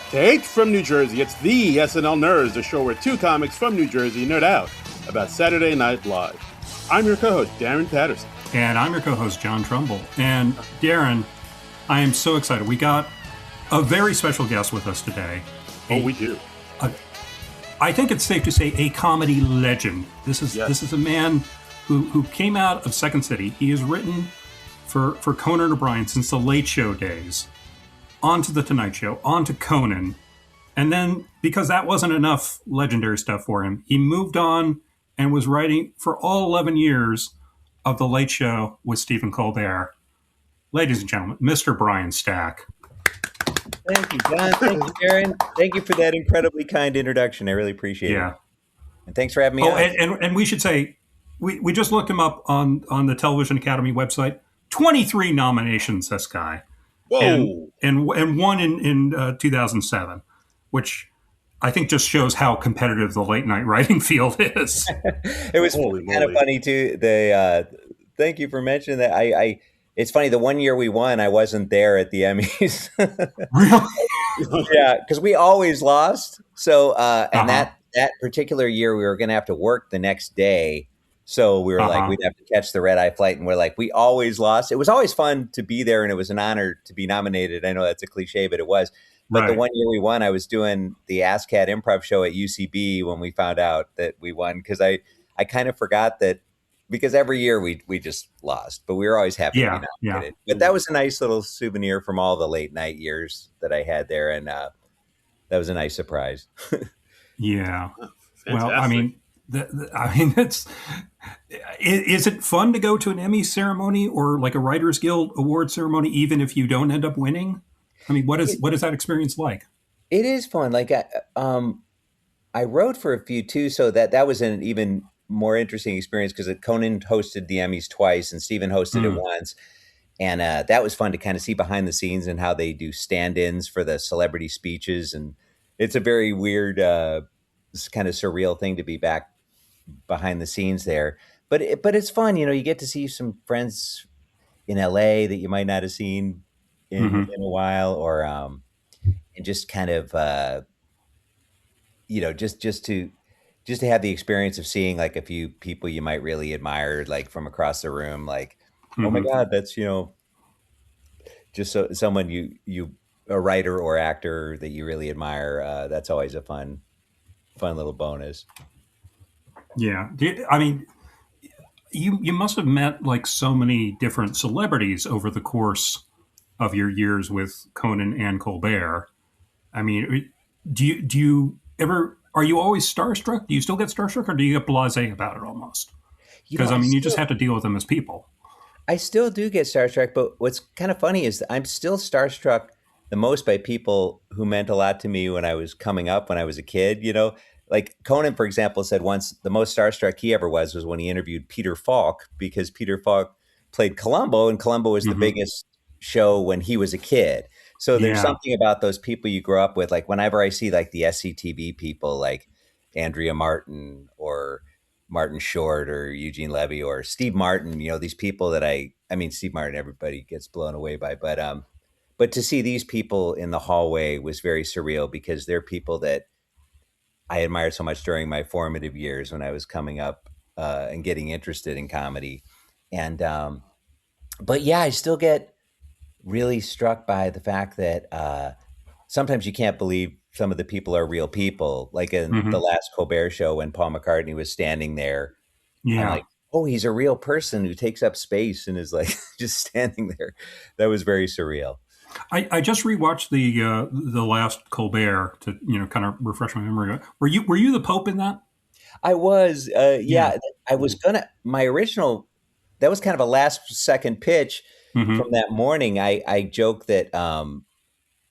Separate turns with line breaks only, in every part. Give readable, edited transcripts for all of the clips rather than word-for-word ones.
Straight from New Jersey, it's the SNL Nerds, a show where two comics from New Jersey nerd out about Saturday Night Live. I'm your co-host, Darren Patterson.
And I'm your co-host, John Trumbull. And Darren, I am so excited. We got a very special guest with us today.
We do.
I think it's safe to say a comedy legend. This is a man who came out of Second City. He has written for Conan O'Brien since the Late Show days, on to The Tonight Show, on to Conan. And then, because that wasn't enough legendary stuff for him, he moved on and was writing for all 11 years of The Late Show with Stephen Colbert. Ladies and gentlemen, Mr. Brian Stack.
Thank you, John. Thank you, Darren. Thank you for that incredibly kind introduction. I really appreciate it. And thanks for having me on.
And we should say, we just looked him up on the Television Academy website. 23 nominations, this guy.
Whoa.
And one in 2007, which I think just shows how competitive the late night writing field is.
It was kind of funny too. Thank you for mentioning that. It's funny. The one year we won, I wasn't there at the Emmys.
Really?
Yeah, because we always lost. So and that particular year, we were going to have to work the next day. So we were like, we'd have to catch the red-eye flight, and we're like, we always lost. It was always fun to be there, and it was an honor to be nominated. I know that's a cliche, but it was. But The one year we won, I was doing the ASCAT improv show at UCB when we found out that we won, because I kind of forgot that, because every year we just lost, but we were always happy to be nominated. Yeah. But that was a nice little souvenir from all the late night years that I had there, and that was a nice surprise.
Yeah.
Fantastic.
Well, I mean, is it fun to go to an Emmy ceremony or like a Writers Guild award ceremony, even if you don't end up winning? I mean, what is that experience like?
It is fun. Like I wrote for a few too, so that was an even more interesting experience, because Conan hosted the Emmys twice and Stephen hosted it once. And that was fun to kind of see behind the scenes and how they do stand-ins for the celebrity speeches. And it's a very weird, kind of surreal thing to be back behind the scenes there. But it's fun. You know, you get to see some friends in LA that you might not have seen in a while, or and just kind of, just to have the experience of seeing like a few people you might really admire, like from across the room, like, oh my God, that's, just someone you a writer or actor that you really admire. That's always a fun little bonus.
Yeah. I mean, you must have met like so many different celebrities over the course of your years with Conan and Colbert. I mean, do you ever, are you always starstruck? Do you still get starstruck, or do you get blasé about it almost? Because you just have to deal with them as people.
I still do get starstruck, but what's kind of funny is that I'm still starstruck the most by people who meant a lot to me when I was coming up, when I was a kid, Like Conan, for example, said once the most starstruck he ever was when he interviewed Peter Falk, because Peter Falk played Columbo, and Columbo was the biggest show when he was a kid. So there's something about those people you grow up with. Like whenever I see like the SCTV people, like Andrea Martin or Martin Short or Eugene Levy or Steve Martin, these people that I mean, Steve Martin, everybody gets blown away by, but to see these people in the hallway was very surreal, because they're people that I admired so much during my formative years when I was coming up and getting interested in comedy. And, but yeah, I still get really struck by the fact that sometimes you can't believe some of the people are real people. Like in the last Colbert show, when Paul McCartney was standing there, I'm like, oh, he's a real person who takes up space and is like just standing there. That was very surreal.
I just rewatched the last Colbert to kind of refresh my memory. Were you the Pope in that?
I was. I was my original. That was kind of a last second pitch from that morning. I joked that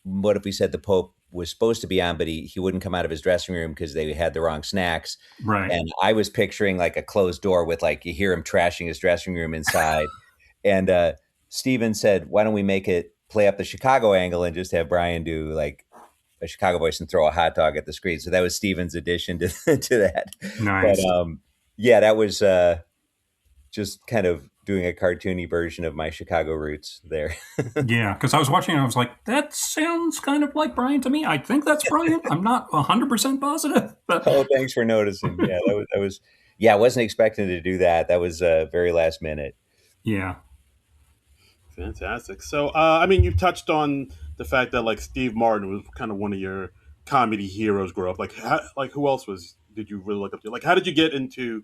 what if we said the Pope was supposed to be on, but he wouldn't come out of his dressing room because they had the wrong snacks.
Right.
And I was picturing like a closed door with like you hear him trashing his dressing room inside. And Steven said, "Why don't we make it play up the Chicago angle and just have Brian do like a Chicago voice and throw a hot dog at the screen?" So that was Steven's addition to that.
Nice.
But that was just kind of doing a cartoony version of my Chicago roots there.
Yeah, because I was watching and I was like, that sounds kind of like Brian to me. I think that's Brian. I'm not 100% positive, but
Oh, thanks for noticing. Yeah, that was yeah, I wasn't expecting to do that. That was very last minute.
yeah.
Fantastic. So, I mean, you touched on the fact that like Steve Martin was kind of one of your comedy heroes growing up. Like who else was did you really look up to? Like, how did you get into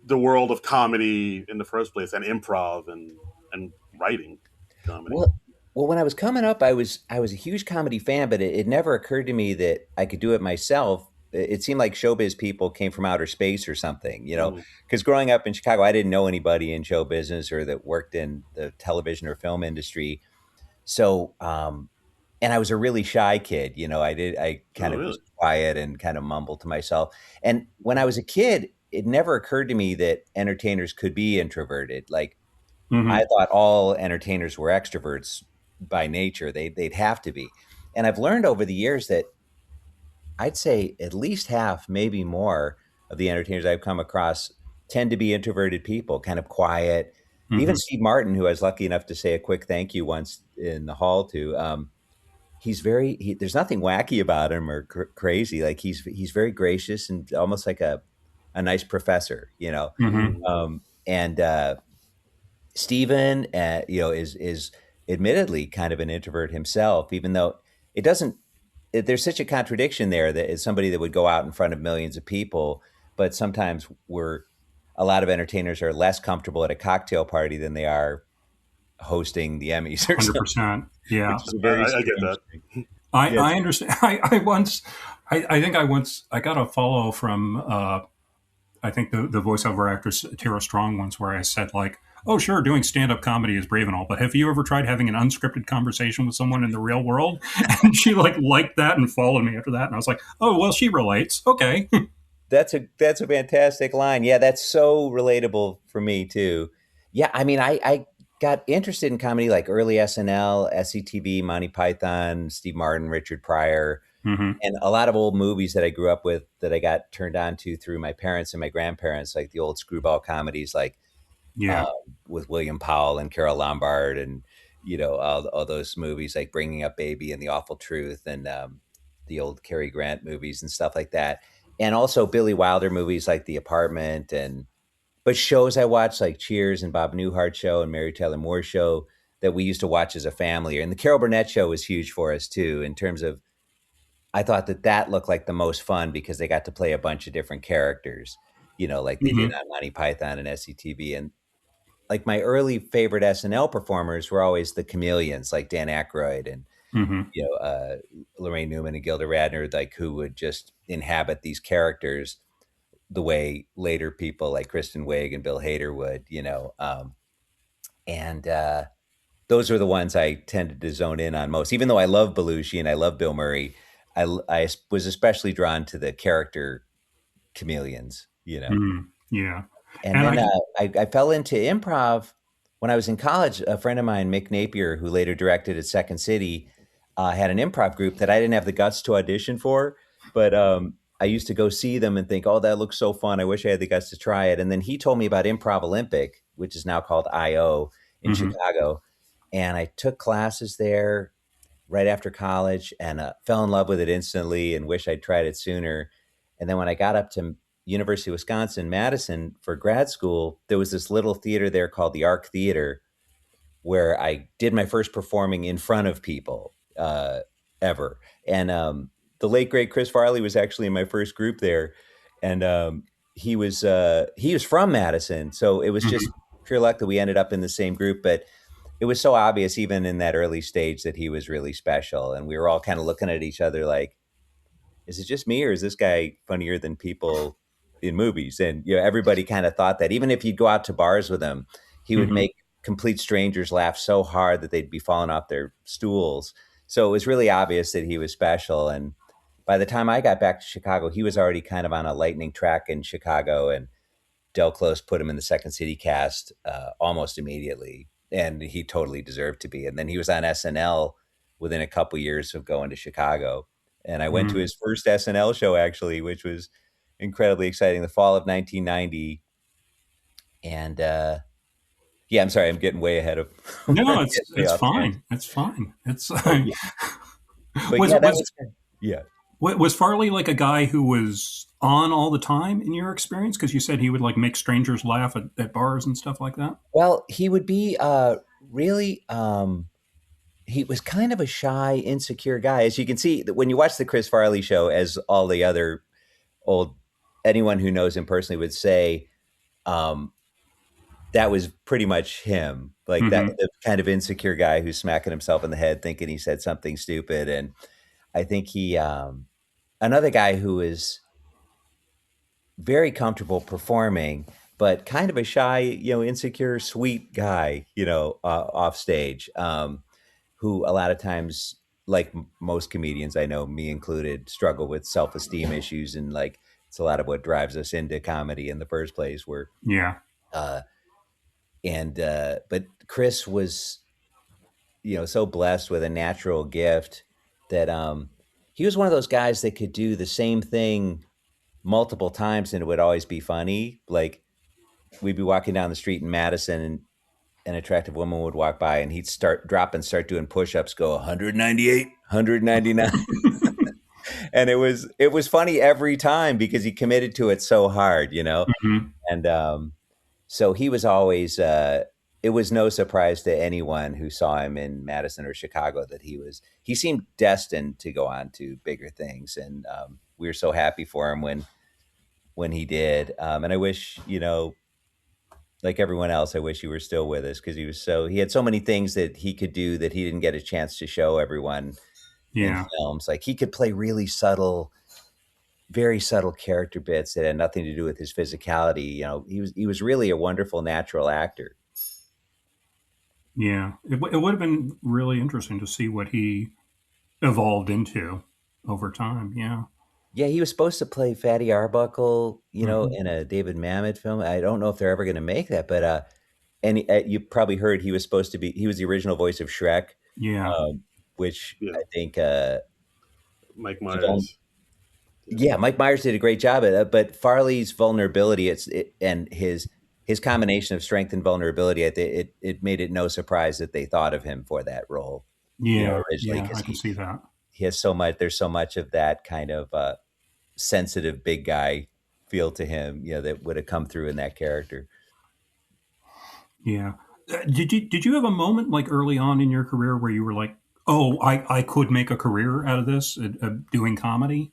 the world of comedy in the first place, and improv and writing comedy?
Well, well, when I was coming up, I was a huge comedy fan, but it never occurred to me that I could do it myself. It seemed like showbiz people came from outer space or something,
Mm,
because growing up in Chicago, I didn't know anybody in show business or that worked in the television or film industry. So, and I was a really shy kid. I kind
oh,
of
really?
was quiet and kind of mumbled to myself. And when I was a kid, it never occurred to me that entertainers could be introverted. Like, I
Hmm.
thought all entertainers were extroverts by nature. They'd have to be. And I've learned over the years that I'd say at least half, maybe more, of the entertainers I've come across tend to be introverted people, kind of quiet. Even
Hmm.
Steve Martin, who I was lucky enough to say a quick thank you once in the hall to, there's nothing wacky about him or crazy. Like he's very gracious and almost like a nice professor.
Hmm.
Mm,
And Stephen, is admittedly kind of an introvert himself, even though it doesn't. There's such a contradiction there that is somebody that would go out in front of millions of people, but sometimes a lot of entertainers are less comfortable at a cocktail party than they are hosting the Emmys or something,
100%. Yeah.
which is a very
I get
strange
that.
thing.
I,
Yeah,
I understand. I think I got a follow from, I think the voiceover actress Tara Strong once where I said like, oh sure, doing stand up comedy is brave and all, but have you ever tried having an unscripted conversation with someone in the real world? And she like liked that and followed me after that, and I was like, oh well, she relates. Okay.
that's a fantastic line. Yeah, that's so relatable for me too. Yeah, I mean, I got interested in comedy like early SNL, SCTV, Monty Python, Steve Martin, Richard Pryor,
Hmm.
and a lot of old movies that I grew up with that I got turned on to through my parents and my grandparents, like the old screwball comedies, like
Yeah.
uh, with William Powell and Carol Lombard, and all those movies like Bringing Up Baby and The Awful Truth, and the old Cary Grant movies and stuff like that, and also Billy Wilder movies like The Apartment, and but shows I watched like Cheers and Bob Newhart Show and Mary Tyler Moore Show that we used to watch as a family, and the Carol Burnett Show was huge for us too in terms of I thought that looked like the most fun because they got to play a bunch of different characters, like they did
Hmm.
on Monty Python and SCTV. And like my early favorite SNL performers were always the chameleons, like Dan Aykroyd and
Hmm.
Lorraine Newman and Gilda Radner, like who would just inhabit these characters the way later people like Kristen Wiig and Bill Hader would. And those are the ones I tended to zone in on most. Even though I love Belushi and I love Bill Murray, I was especially drawn to the character chameleons.
Hmm. Yeah.
And
And
then
I.
I fell into improv when I was in college. A friend of mine, Mick Napier, who later directed at Second City, had an improv group that I didn't have the guts to audition for, but I used to go see them and think, "Oh, that looks so fun! I wish I had the guts to try it." And then he told me about Improv Olympic, which is now called IO in
Hmm.
Chicago, and I took classes there right after college and fell in love with it instantly and wish I'd tried it sooner. And then when I got up to University of Wisconsin Madison for grad school, there was this little theater there called the Arc Theater where I did my first performing in front of people ever. And the late great Chris Farley was actually in my first group there, and he was from Madison, so it was just
Hmm.
pure luck that we ended up in the same group. But it was so obvious, even in that early stage, that he was really special, and we were all kind of looking at each other like, is it just me or is this guy funnier than people in movies? And everybody kind of thought that. Even if you'd go out to bars with him, he would
Hmm.
make complete strangers laugh so hard that they'd be falling off their stools. So it was really obvious that he was special. And by the time I got back to Chicago, he was already kind of on a lightning track in Chicago, and Del Close put him in the Second City cast almost immediately, and he totally deserved to be. And then he was on SNL within a couple years of going to Chicago, and I went to
Hmm.
his first SNL show actually, which was incredibly exciting. The fall of 1990, and Yeah, I'm sorry, I'm getting way ahead of
No,
getting way
it's
off
fine.
tangent.
It's fine. It's
But yeah, but
was
yeah, that
was
was yeah.
was Farley like a guy who was on all the time in your experience? Because you said he would like make strangers laugh at bars and stuff like that.
Well, he would be really he was kind of a shy, insecure guy. As you can see, when you watch the Chris Farley show, as all the other old anyone who knows him personally would say, um, that was pretty much him. Like that,
Hmm.
the kind of insecure guy who's smacking himself in the head, thinking he said something stupid. And I think he, another guy who is very comfortable performing, but kind of a shy, insecure, sweet guy, off stage, who a lot of times, like most comedians I know, me included, struggle with self esteem issues, and like it's a lot of what drives us into comedy in the first place. Where
Yeah,
uh, and but Chris was, so blessed with a natural gift that he was one of those guys that could do the same thing multiple times and it would always be funny. Like we'd be walking down the street in Madison and an attractive woman would walk by and he'd start doing push-ups, go 198, 199. And it was funny every time because he committed to it so hard,
hmm,
And so he was always it was no surprise to anyone who saw him in Madison or Chicago that he seemed destined to go on to bigger things. And we were so happy for him when he did. And I wish, like everyone else, I wish he were still with us because he had so many things that he could do that he didn't get a chance to show everyone in
yeah,
films. Like he could play really subtle, very subtle character bits that had nothing to do with his physicality. He was really a wonderful natural actor.
yeah. It would have been really interesting to see what he evolved into over time. Yeah.
Yeah, he was supposed to play Fatty Arbuckle,
Hmm.
in a David Mamet film. I don't know if they're ever going to make that, but and you probably heard he was the original voice of Shrek,
Yeah.
um, which
Yeah,
I think
Mike
the vul-
Myers. Yeah,
yeah, Mike Myers did a great job at it, but Farley's vulnerability, and his combination of strength and vulnerability, I think it made it no surprise that they thought of him for that role,
Yeah.
originally
Yeah.
because
I can see that.
he has so much. There's so much of that kind of sensitive big guy feel to him, that would have come through in that character.
Yeah. Did you have a moment like early on in your career where you were like, oh, I could make a career out of this, doing comedy,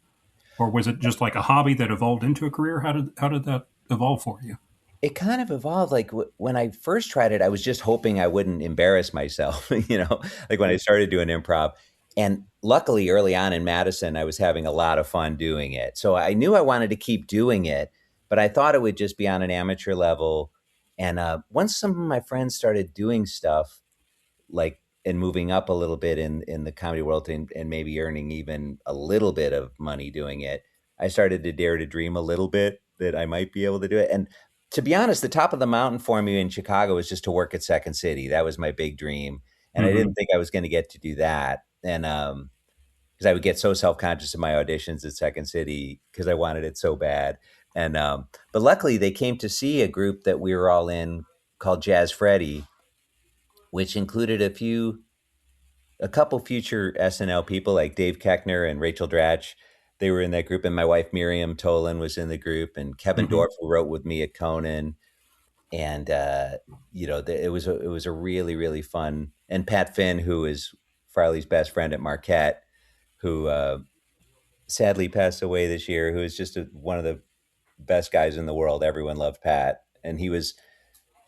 or was it just like a hobby that evolved into a career? How did that evolve for you?
It kind of evolved. Like when I first tried it, I was just hoping I wouldn't embarrass myself, like when I
yeah,
started doing improv. And luckily, early on in Madison, I was having a lot of fun doing it. So I knew I wanted to keep doing it, but I thought it would just be on an amateur level. And once some of my friends started doing stuff, like and moving up a little bit in the comedy world, and maybe earning even a little bit of money doing it, I started to dare to dream a little bit that I might be able to do it. And to be honest, the top of the mountain for me in Chicago was just to work at Second City. That was my big dream, and I didn't
Hmm.
think I was going to get to do that. And because I would get so self conscious in my auditions at Second City because I wanted it so bad. And but luckily, they came to see a group that we were all in called Jazz Freddy, which included a couple future SNL people like Dave Keckner and Rachel Dratch. They were in that group, and my wife Miriam Tolan was in the group, and Kevin
Hmm.
Dorff, who wrote with me at Conan. And it was a really really fun. And Pat Finn, who is Farley's best friend at Marquette, who sadly passed away this year, who is just one of the best guys in the world. Everyone loved Pat, and he was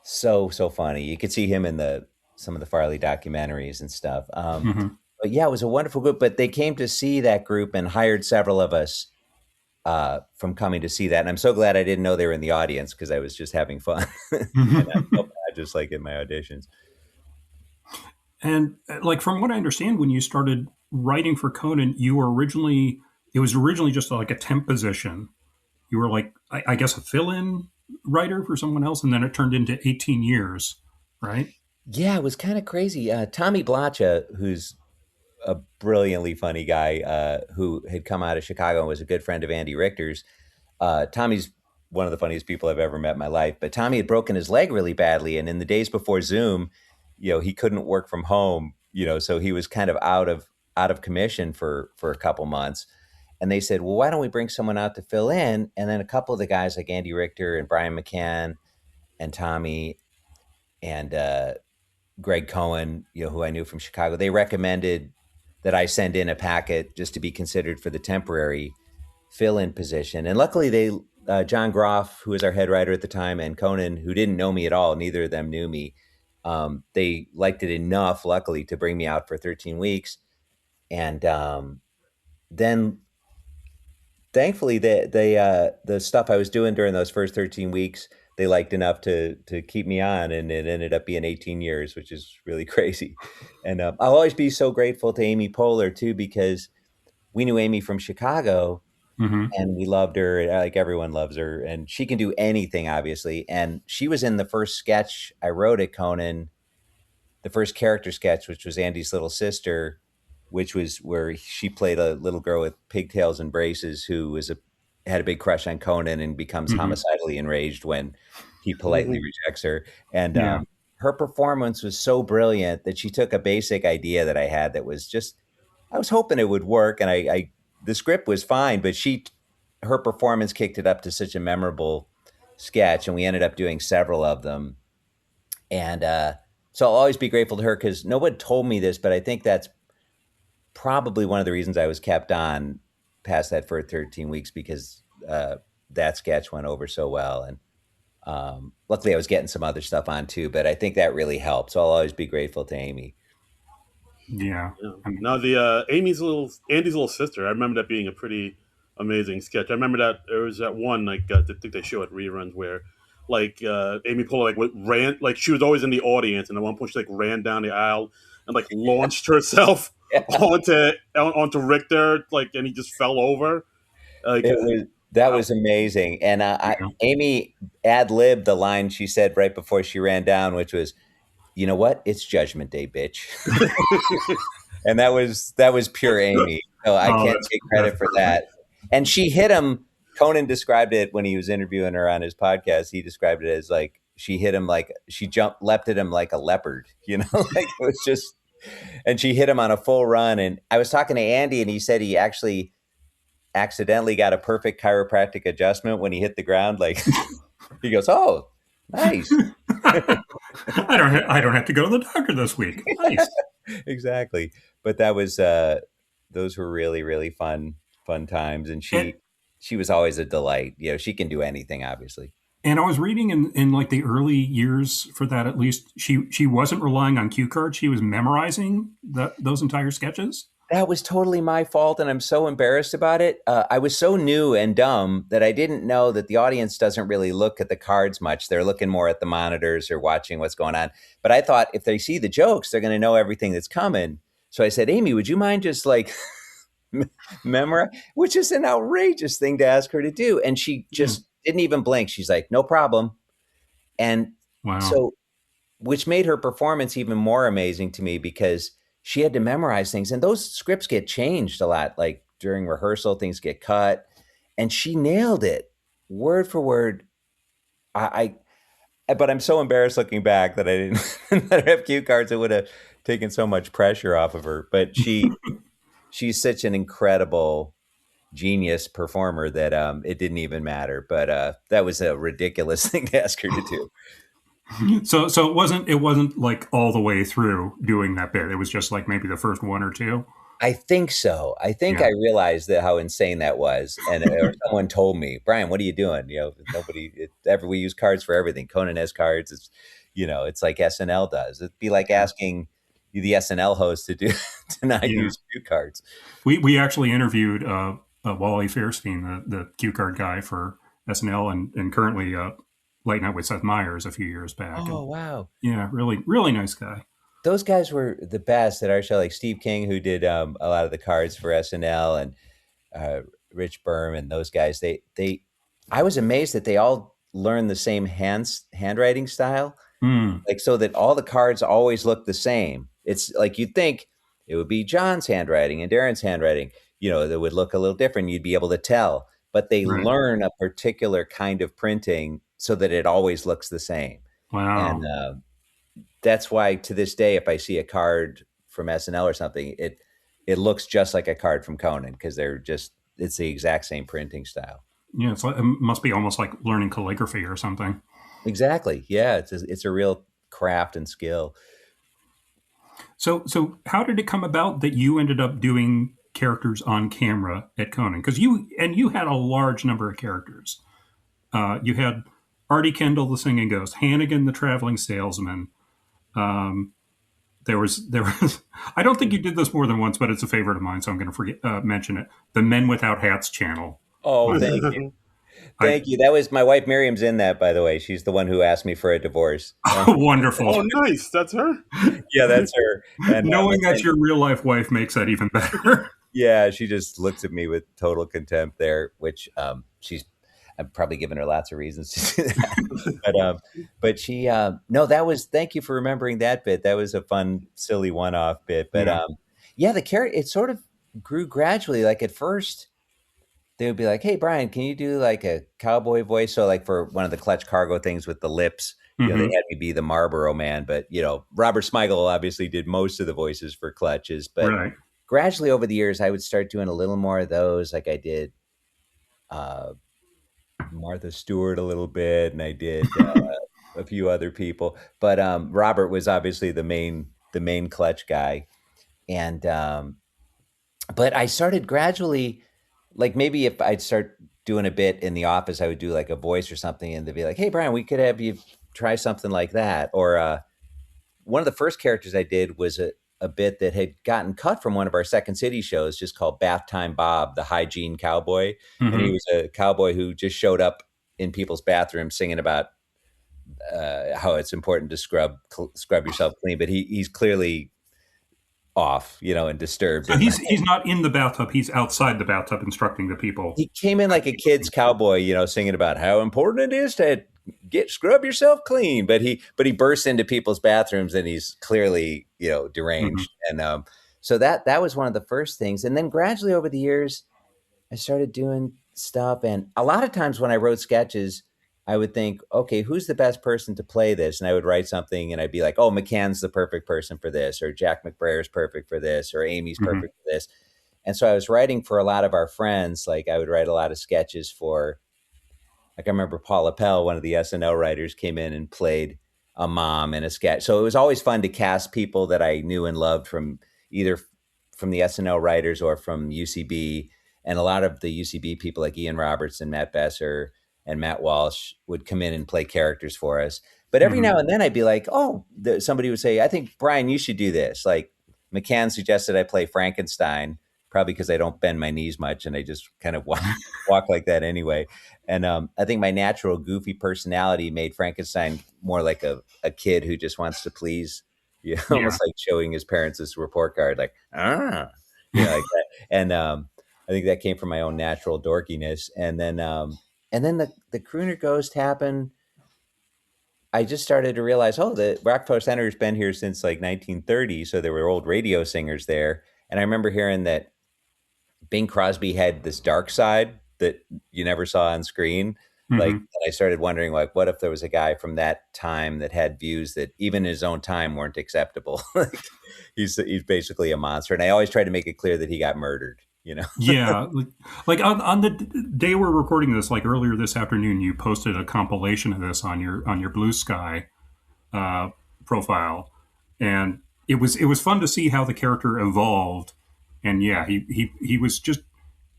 so funny. You could see him in the some of the Farley documentaries and stuff.
Hmm.
But yeah, it was a wonderful group. But they came to see that group and hired several of us from coming to see that. And I'm so glad I didn't know they were in the audience because I was just having fun, and I felt bad just like in my auditions.
And like from what I understand, when you started writing for Conan, it was originally just like a temp position. You were like, I guess, a fill-in writer for someone else, and then it turned into 18 years, right?
Yeah, it was kind of crazy. Tommy Blacha, who's a brilliantly funny guy who had come out of Chicago and was a good friend of Andy Richter's. Tommy's one of the funniest people I've ever met in my life. But Tommy had broken his leg really badly, and in the days before Zoom, he couldn't work from home. So he was kind of out of commission for a couple months. And they said, well, why don't we bring someone out to fill in? And then a couple of the guys like Andy Richter and Brian McCann and Tommy and Greg Cohen, who I knew from Chicago, they recommended that I send in a packet just to be considered for the temporary fill-in position. And luckily, John Groff, who was our head writer at the time, and Conan, who didn't know me at all, neither of them knew me. They liked it enough, luckily, to bring me out for 13 weeks. And then, thankfully, the stuff I was doing during those first 13 weeks, they liked enough to keep me on, and it ended up being 18 years, which is really crazy. And I'll always be so grateful to Amy Poehler too, because we knew Amy from Chicago,
Mm-hmm.
and we loved her like everyone loves her, and she can do anything, obviously. And she was in the first sketch I wrote at Conan, the first character sketch, which was Andy's little sister, which was where she played a little girl with pigtails and braces who had a big crush on Conan and becomes
Mm-hmm.
homicidally enraged when he politely rejects her. And
Yeah.
her performance was so brilliant that she took a basic idea that I had that was just, I was hoping it would work, and the script was fine, but her performance kicked it up to such a memorable sketch, and we ended up doing several of them. And so I'll always be grateful to her, because no one told me this, but I think that's probably one of the reasons I was kept on past that for 13 weeks, because that sketch went over so well. And luckily I was getting some other stuff on too, but I think that really helped. So I'll always be grateful to Amy.
Yeah.
Yeah.
I mean,
Now the Andy's little sister. I remember that being a pretty amazing sketch. I remember that there was that one like I think they show at reruns where like Amy Poehler ran like she was always in the audience, and at one point she like ran down the aisle and like launched herself onto Richter like, and he just fell over. Like
That was amazing. And
yeah.
Amy ad-libbed the line she said right before she ran down, which was, "You know what? It's Judgment Day, bitch." And that was pure Amy. So I
Oh,
can't take credit
that's
for
perfect.
that. And she hit him. Conan described it when he was interviewing her on his podcast. He described it as like she hit him like she leapt at him like a leopard, like it was just, and she hit him on a full run. And I was talking to Andy, and he said he actually accidentally got a perfect chiropractic adjustment when he hit the ground. Like he goes, "Oh, nice."
I don't have to go to the doctor this week. Nice.
Exactly. But those were really, really fun times. And
And
she was always a delight. She can do anything, obviously.
and I was reading in like the early years for that, at least she wasn't relying on cue cards. She was memorizing those entire sketches.
That was totally my fault, and I'm so embarrassed about it. I was so new and dumb that I didn't know that the audience doesn't really look at the cards much. They're looking more at the monitors or watching what's going on. But I thought if they see the jokes, they're going to know everything that's coming. So I said, Amy, would you mind just like memorize? Which is an outrageous thing to ask her to do. And she
Yeah.
just didn't even blink. She's like, no problem. And
Wow.
so, which made her performance even more amazing to me, because she had to memorize things, and those scripts get changed a lot. Like during rehearsal, things get cut, and she nailed it word for word. But I'm so embarrassed looking back that I didn't let her have cue cards. It would have taken so much pressure off of her. But she's such an incredible genius performer that it didn't even matter. But that was a ridiculous thing to ask her to do.
So it wasn't like all the way through doing that bit. It was just like maybe the first one or two.
I think so. I think
Yeah.
I realized that how insane that was, and or someone told me, Brian, what are you doing? We use cards for everything. Conan has cards. It's like SNL does. It'd be like asking the SNL host to not
Yeah.
use cue cards.
We actually interviewed Wally Fairstein, the cue card guy for SNL, and currently Late Night with Seth Meyers a few years back.
Oh
And
wow,
yeah, really really nice guy.
those guys were the best at our show. Like Steve King, who did a lot of the cards for SNL, and uh, Rich Berm, and those guys. I was amazed that they all learned the same handwriting style,
Hmm.
like so that all the cards always look the same. It's like you'd think it would be John's handwriting and Darren's handwriting, that would look a little different. You'd be able to tell. but they
Right.
learn a particular kind of printing so that it always looks the same. And
Wow.
that's why to this day, if I see a card from SNL or something, it looks just like a card from Conan because it's the exact same printing style.
Yeah, it must be almost like learning calligraphy or something.
Exactly. Yeah, it's a real craft and skill.
So how did it come about that you ended up doing characters on camera at Conan? Because you had a large number of characters. You had Artie Kendall, the singing ghost, Hannigan, the traveling salesman. Um, there was. I don't think you did this more than once, but it's a favorite of mine, so I'm going to forget mention it. The Men Without Hats channel.
Oh,
On
thank you.
I
Thank you. That was my wife Miriam's in that, by the way. She's the one who asked me for a divorce.
wonderful.
Oh, nice. That's her.
Yeah, that's her. And
Knowing that's your real life wife makes that even better.
yeah, she just looks at me with total contempt there, which I've probably given her lots of reasons to do that. But she, no, that was, thank you for remembering that bit. That was a fun, silly one off bit. But
Yeah.
yeah, the character, it sort of grew gradually. Like at first, they would be like, "Hey, Brian, can you do like a cowboy voice?" So, like for one of the Clutch Cargo things with the lips, they
Hmm.
had me be the Marlboro Man. But Robert Smigel obviously did most of the voices for Clutches. But
Right.
gradually over the years, I would start doing a little more of those. Like I did uh, Martha Stewart a little bit, and I did a few other people. But Robert was obviously the main Clutch guy, and but I started gradually, like maybe if I'd start doing a bit in the office, I would do like a voice or something, and they'd be like, "Hey, Brian, we could have you try something like that." Or one of the first characters I did was a bit that had gotten cut from one of our Second City shows, just called Bath Time Bob, the hygiene cowboy, and he
Hmm.
was a cowboy who just showed up in people's bathrooms singing about how it's important to scrub yourself clean, but he's clearly off, and disturbed.
So
And
he's not in the bathtub. He's outside the bathtub instructing the people.
he came in like a kid's cowboy, singing about how important it is to scrub yourself clean. But he bursts into people's bathrooms and he's clearly,
Hmm.
deranged. And so that was one of the first things. And then gradually over the years, I started doing stuff. And a lot of times when I wrote sketches, I would think, okay, who's the best person to play this? And I would write something and I'd be like, oh, McCann's the perfect person for this, or Jack McBrair's perfect for this, or Amy's
Hmm.
perfect for this. And so I was writing for a lot of our friends. Like I would write a lot of sketches for, like I remember Paul Appel, one of the SNL writers, came in and played a mom in a sketch. So it was always fun to cast people that I knew and loved from either from the SNL writers or from UCB. And a lot of the UCB people like Ian Roberts and Matt Besser and Matt Walsh would come in and play characters for us. But every
Hmm.
now and then I'd be like, oh, somebody would say, I think, Brian, you should do this. Like McCann suggested I play Frankenstein, probably because I don't bend my knees much and I just kind of walk like that anyway. And I think my natural goofy personality made Frankenstein more like a kid who just wants to please,
Yeah.
almost like showing his parents this report card, like, like that. And I think that came from my own natural dorkiness. And then the crooner ghost happened. I just started to realize, oh, the Rockport Center's been here since like 1930. So there were old radio singers there. And I remember hearing that Bing Crosby had this dark side that you never saw on screen. Like,
Hmm.
I started wondering, like, what if there was a guy from that time that had views that even in his own time weren't acceptable? Like, he's basically a monster. And I always tried to make it clear that he got murdered.
Yeah. Like on the day we're recording this, like earlier this afternoon, you posted a compilation of this on your Blue Sky uh, profile, and it was fun to see how the character evolved. And yeah, he was just,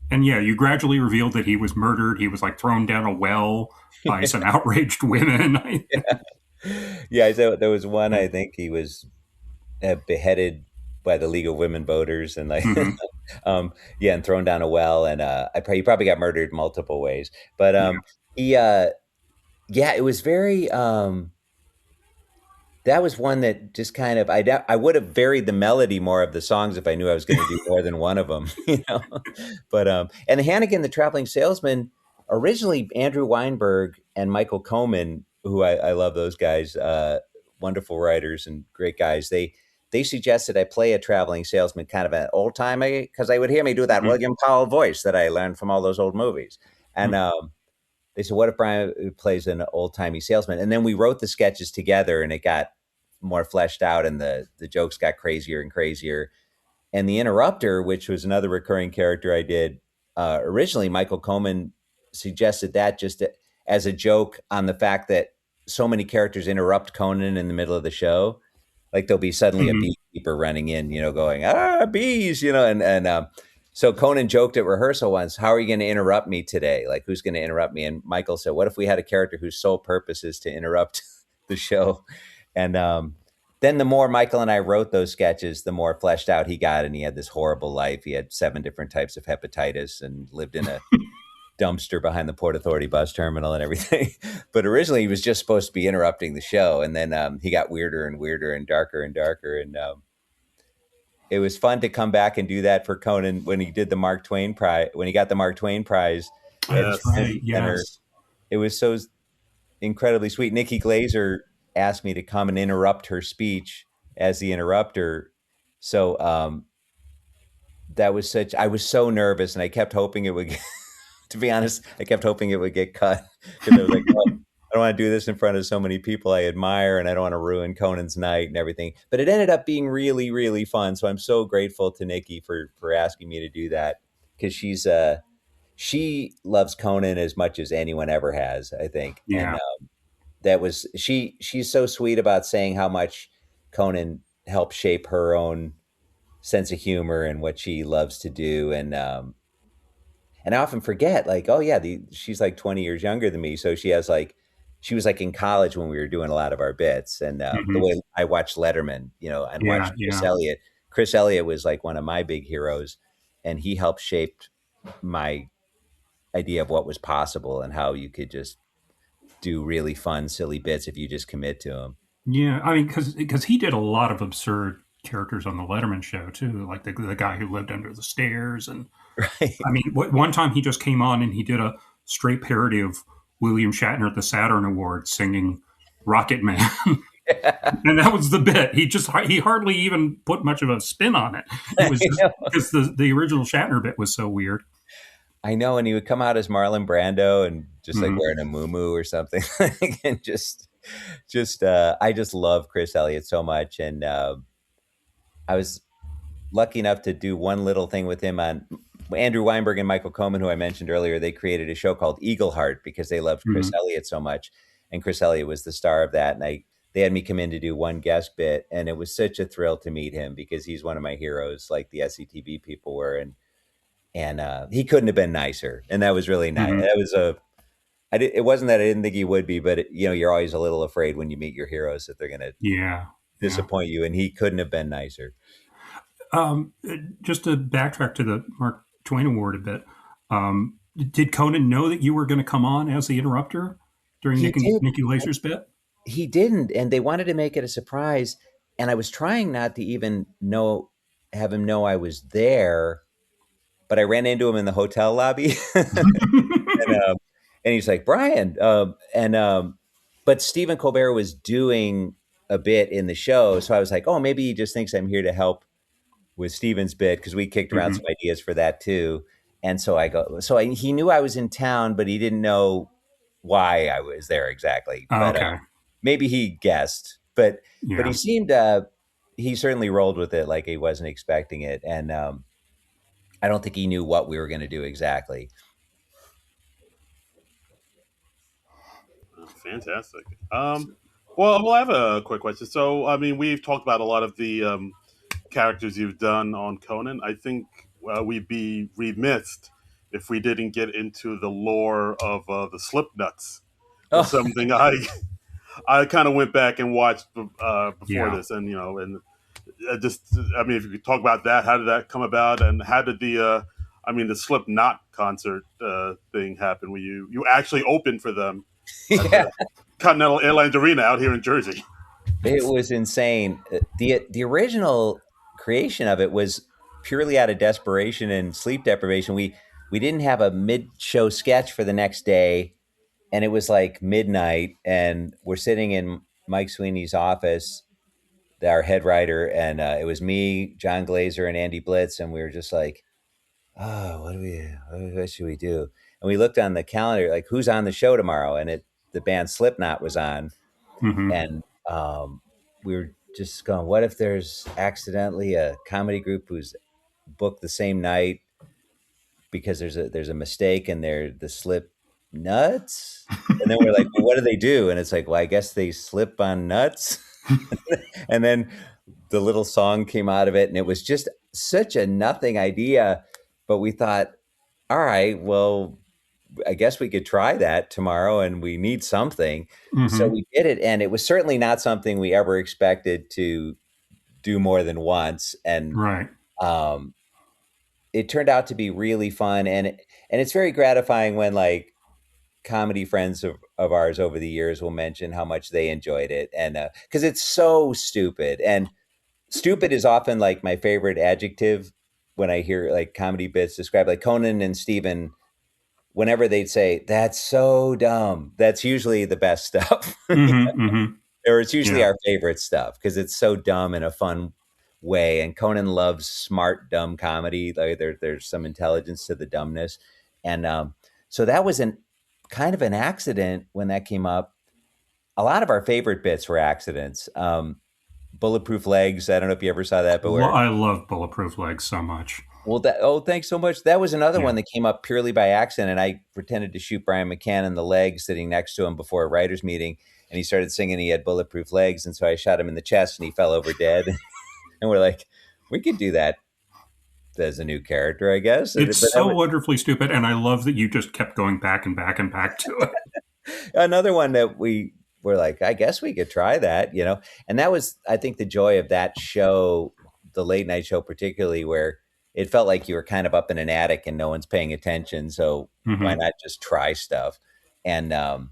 and yeah, you gradually revealed that he was murdered. He was like thrown down a well by some outraged women.
Yeah, so there was one, I think he was beheaded by the League of Women Voters, and like,
Hmm.
yeah, and thrown down a well, and he probably got murdered multiple ways. But
Yeah.
he, yeah, it was very. That was one that just kind of I would have varied the melody more of the songs if I knew I was going to do more than one of them, you know. But and Hannigan, the traveling salesman, originally Andrew Weinberg and Michael Coman, who I love those guys, wonderful writers and great guys. They suggested I play a traveling salesman, kind of an old time, because I would hear me do that
Hmm.
William Powell voice that I learned from all those old movies. And they said, "What if Brian plays an old timey salesman?" And then we wrote the sketches together, and it got more fleshed out, and the jokes got crazier and crazier. And the interrupter, which was another recurring character I did originally, Michael Coman suggested that just as a joke on the fact that so many characters interrupt Conan in the middle of the show. Like there'll be suddenly a
Mhm.
beekeeper running in, going, bees, and so Conan joked at rehearsal once, "How are you going to interrupt me today? Like, who's going to interrupt me?" And Michael said, "What if we had a character whose sole purpose is to interrupt the show?" And then the more Michael and I wrote those sketches, the more fleshed out he got, and he had this horrible life. He had 7 different types of hepatitis and lived in a dumpster behind the Port Authority bus terminal and everything. But originally, he was just supposed to be interrupting the show, and then he got weirder and weirder and darker and darker. And it was fun to come back and do that for Conan when he did the Mark Twain Prize. When he got the Mark Twain Prize at
That's
Yes.
right.
Kennedy Center,
Yes.
it was so incredibly sweet. Nikki Glazer asked me to come and interrupt her speech as the interrupter. So that was such. I was so nervous, and I kept hoping it would. To be honest, I kept hoping it would get cut because I was like, "Oh, I don't want to do this in front of so many people I admire, and I don't want to ruin Conan's night and everything." But it ended up being really, really fun. So I'm so grateful to Nikki for asking me to do that because she loves Conan as much as anyone ever has, I think, and
Yeah.
that was she's so sweet about saying how much Conan helped shape her own sense of humor and what she loves to do. And I often forget, like, oh yeah, she's like 20 years younger than me, so she was like in college when we were doing a lot of our bits. And the
Hmm.
way I watched Letterman, and
Yeah.
watched Chris
Yeah.
Elliott. Chris Elliott was like one of my big heroes, and he helped shape my idea of what was possible and how you could just do really fun, silly bits if you just commit to them.
Yeah. I mean, because he did a lot of absurd characters on the Letterman show too, like the guy who lived under the stairs. And
Right.
I mean, one time he just came on and he did a straight parody of William Shatner at the Saturn Awards singing Rocket Man. And that was the bit. He hardly even put much of a spin on it. It was
I
just
know.
because the original Shatner bit was so weird.
I know, and he would come out as Marlon Brando and just like
Hmm.
wearing a muumuu or something, and just I just love Chris Elliott so much, and I was lucky enough to do one little thing with him on Andrew Weinberg and Michael Coman, who I mentioned earlier. They created a show called Eagle Heart because they loved Chris
Hmm.
Elliott so much, and Chris Elliott was the star of that. And they had me come in to do one guest bit, and it was such a thrill to meet him because he's one of my heroes, like the SCTV people were, and he couldn't have been nicer, and that was really nice.
Hmm.
That was it wasn't that I didn't think he would be, but you're always a little afraid when you meet your heroes that they're going to
Yeah. Yeah.
disappoint you, and he couldn't have been nicer.
Um, just to backtrack to the Mark Twain Award a bit, did Conan know that you were going to come on as the interrupter during
He did.
Nikki Glaser's bit?
He didn't, and they wanted to make it a surprise. And I was trying not to even have him know I was there, but I ran into him in the hotel lobby, and and he's like, "Brian," but Stephen Colbert was doing a bit in the show, so I was like, "Oh, maybe he just thinks I'm here to help with Steven's bit," because we kicked around
Hmm.
some ideas for that too. And so he knew I was in town, but he didn't know why I was there exactly.
Oh,
But
okay.
maybe he guessed. But he
Yeah.
seemed he certainly rolled with it like he wasn't expecting it, and I don't think he knew what we were going to do exactly.
Oh, fantastic. Well, I have a quick question. So, I mean, we've talked about a lot of the characters you've done on Conan. I think we'd be remiss if we didn't get into the lore of the Slipnuts. Was
Oh,
something I kind of went back and watched before
Yeah.
this, and just I mean, if you could talk about that, how did that come about, and how did I mean, the Slipknot concert thing happen? Where you actually opened for them at
yeah.
the Continental Airlines Arena out here in Jersey?
It was insane. The original creation of it was purely out of desperation and sleep deprivation. We didn't have a mid show sketch for the next day, and it was like midnight, and we're sitting in Mike Sweeney's office, our head writer, and it was me, John Glazer, and Andy Blitz, and we were just like, "Oh, what should we do?" And we looked on the calendar, like who's on the show tomorrow, and the band Slipknot was on,
Mm-hmm.
and we were just going, what if there's accidentally a comedy group who's booked the same night because there's a mistake and they're the slip nuts, and then we're like, well, what do they do? And it's like, well, I guess they slip on nuts. And then the little song came out of it, and it was just such a nothing idea, but we thought, all right, well, I guess we could try that tomorrow, and we need something. So
Mm-hmm.
we did it, and it was certainly not something we ever expected to do more than once. And
Right.
um, it turned out to be really fun, and it's very gratifying when like comedy friends of ours over the years will mention how much they enjoyed it, and because it's so stupid, and stupid is often like my favorite adjective when I hear like comedy bits described, like Conan and Steven, whenever they'd say, that's so dumb, that's usually the best stuff.
Mm-hmm. Mm-hmm.
Or it's usually
Yeah.
our favorite stuff because it's so dumb in a fun way. And Conan loves smart, dumb comedy. Like there's some intelligence to the dumbness. And so that was an kind of an accident when that came up. A lot of our favorite bits were accidents. Bulletproof Legs. I don't know if you ever saw that, but where
I love Bulletproof Legs so much.
well, thanks so much. That was another
Yeah.
one that came up purely by accident, and I pretended to shoot Brian McCann in the leg, sitting next to him before a writers' meeting, and he started singing. He had bulletproof legs, and so I shot him in the chest, and he fell over dead. And we're like, we could do that as a new character, I guess.
It's
But that
so wonderfully stupid, and I love that you just kept going back and back and back to it.
another one that we were like, I guess we could try that, you know. And that was, I think, the joy of that show, the late night show, particularly, where it felt like you were kind of up in an attic and no one's paying attention. So why
Mm-hmm.
not just try stuff? And a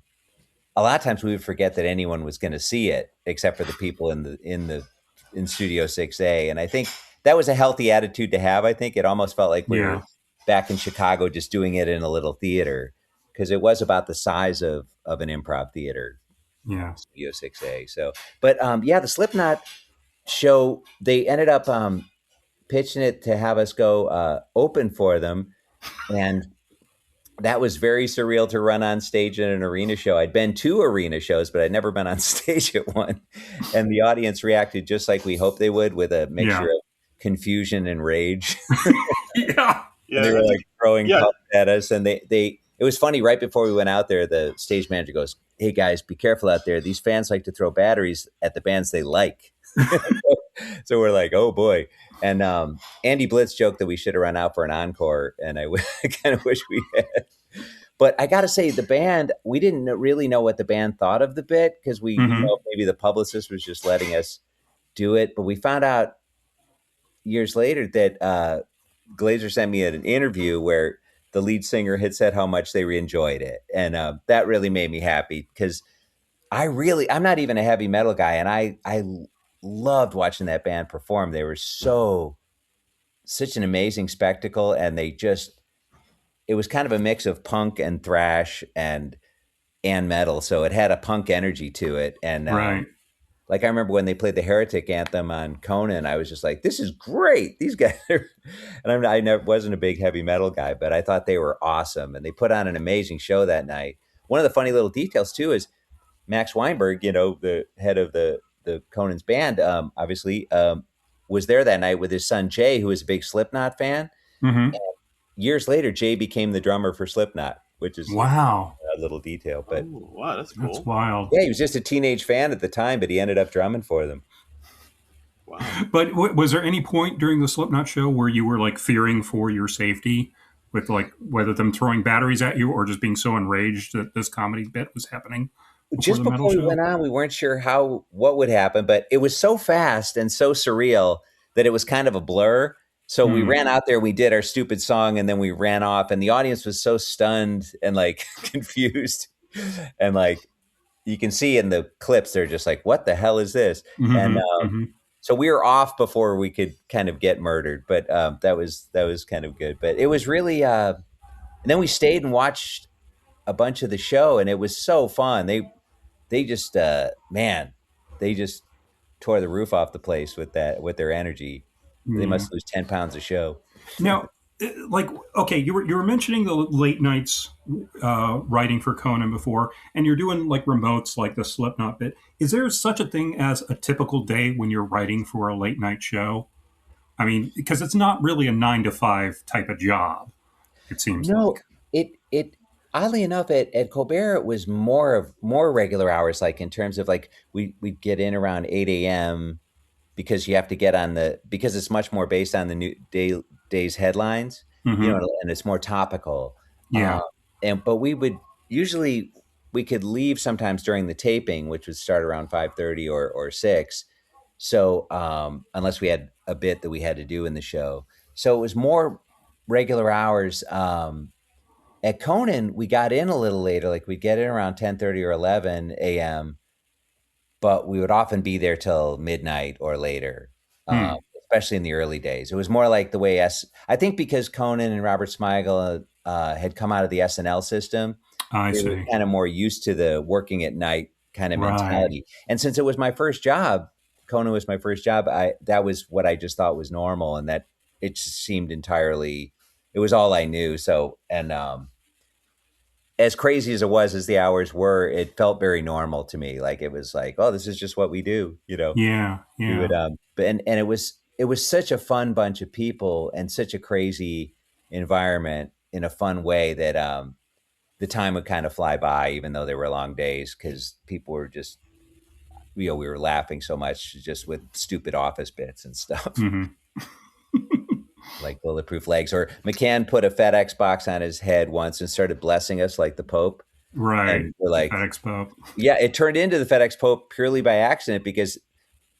lot of times we would forget that anyone was going to see it, except for the people in Studio 6A. And I think that was a healthy attitude to have. I think it almost felt like we were
Yeah.
back in Chicago, just doing it in a little theater, because it was about the size of an improv theater,
Yeah.
Studio 6A. So, but yeah, the Slipknot show, they ended up pitching it to have us go open for them, and that was very surreal to run on stage in an arena show. I'd been to arena shows, but I'd never been on stage at one. And the audience reacted just like we hoped they would, with a mixture
Yeah.
of confusion and rage.
Yeah.
And
Yeah,
they were
that's a
like throwing
yeah.
cups at us. And it was funny. Right before we went out there, the stage manager goes, "Hey guys, be careful out there. These fans like to throw batteries at the bands they like." So we're like, oh boy. And Andy Blitz joked that we should have run out for an encore, and I kind of wish we had. But I got to say, the band, we didn't really know what the band thought of the bit, because we didn't
Mm-hmm.
know if maybe the publicist was just letting us do it. But we found out years later that Glazer sent me an interview where the lead singer had said how much they enjoyed it. And that really made me happy, because I'm not even a heavy metal guy. And I loved watching that band perform. They were such an amazing spectacle. And it was kind of a mix of punk and thrash and metal. So it had a punk energy to it. And
Right.
like I remember when they played the Heretic anthem on Conan, I was just like, "This is great! These guys are." And I never wasn't a big heavy metal guy, but I thought they were awesome, and they put on an amazing show that night. One of the funny little details too is Max Weinberg, the head of the Conan's band, obviously, was there that night with his son Jay, who was a big Slipknot fan.
Mm-hmm.
Years later, Jay became the drummer for Slipknot, which is
Wow.
a little detail. But
Oh, wow, that's
That's
cool.
wild.
yeah, he was just a teenage fan at the time, but he ended up drumming for them.
Wow.
But was there any point during the Slipknot show where you were like fearing for your safety, with like whether them throwing batteries at you or just being so enraged that this comedy bit was happening before
Just
the metal
before we
show?
went on, we weren't sure what would happen, but it was so fast and so surreal that it was kind of a blur. So we
Hmm.
ran out there, we did our stupid song, and then we ran off, and the audience was so stunned and like confused. And like you can see in the clips, they're just like, what the hell is this? And
Mm-hmm. Mm-hmm.
so we were off before we could kind of get murdered, but that was kind of good. But it was really, and then we stayed and watched a bunch of the show, and it was so fun. They just man, they just tore the roof off the place with their energy. They
Yeah.
must lose 10 pounds a show.
Now, like, okay, you were mentioning the late nights writing for Conan before, and you're doing like remotes like the Slipknot bit. Is there such a thing as a typical day when you're writing for a late night show? I mean, because it's not really a 9 to 5 type of job. It seems like.
No, it oddly enough at Colbert it was more regular hours, like in terms of like we'd get in around 8 a.m. because you have to get on the because it's much more based on the day's headlines,
Hmm.
and it's more topical. Uh,
Yeah.
and but we would usually we could leave sometimes during the taping, which would start around 5:30 or 6. So unless we had a bit that we had to do in the show, so it was more regular hours. At Conan, we got in a little later, like we get in around 10:30 or 11 a.m., but we would often be there till midnight or later,
Hmm.
especially in the early days. It was more like the way I think because Conan and Robert Smigel had come out of the SNL system,
I
they were
see.
kind of more used to the working at night kind of
Right.
mentality. And since it was my first job, Conan was my first job. I that was what I just thought was normal, and that it just seemed entirely. It was all I knew. So and as crazy as it was as the hours were, it felt very normal to me. Like it was like, oh, this is just what we do.
Yeah.
We would
Yeah.
but and it was such a fun bunch of people and such a crazy environment in a fun way that the time would kind of fly by, even though they were long days, because people were just we were laughing so much just with stupid office bits and stuff
Hmm.
like bulletproof legs. Or McCann put a FedEx box on his head once and started blessing us like the Pope,
Right.
and we're
The
like,
FedEx Pope.
yeah, it turned into the FedEx Pope purely by accident because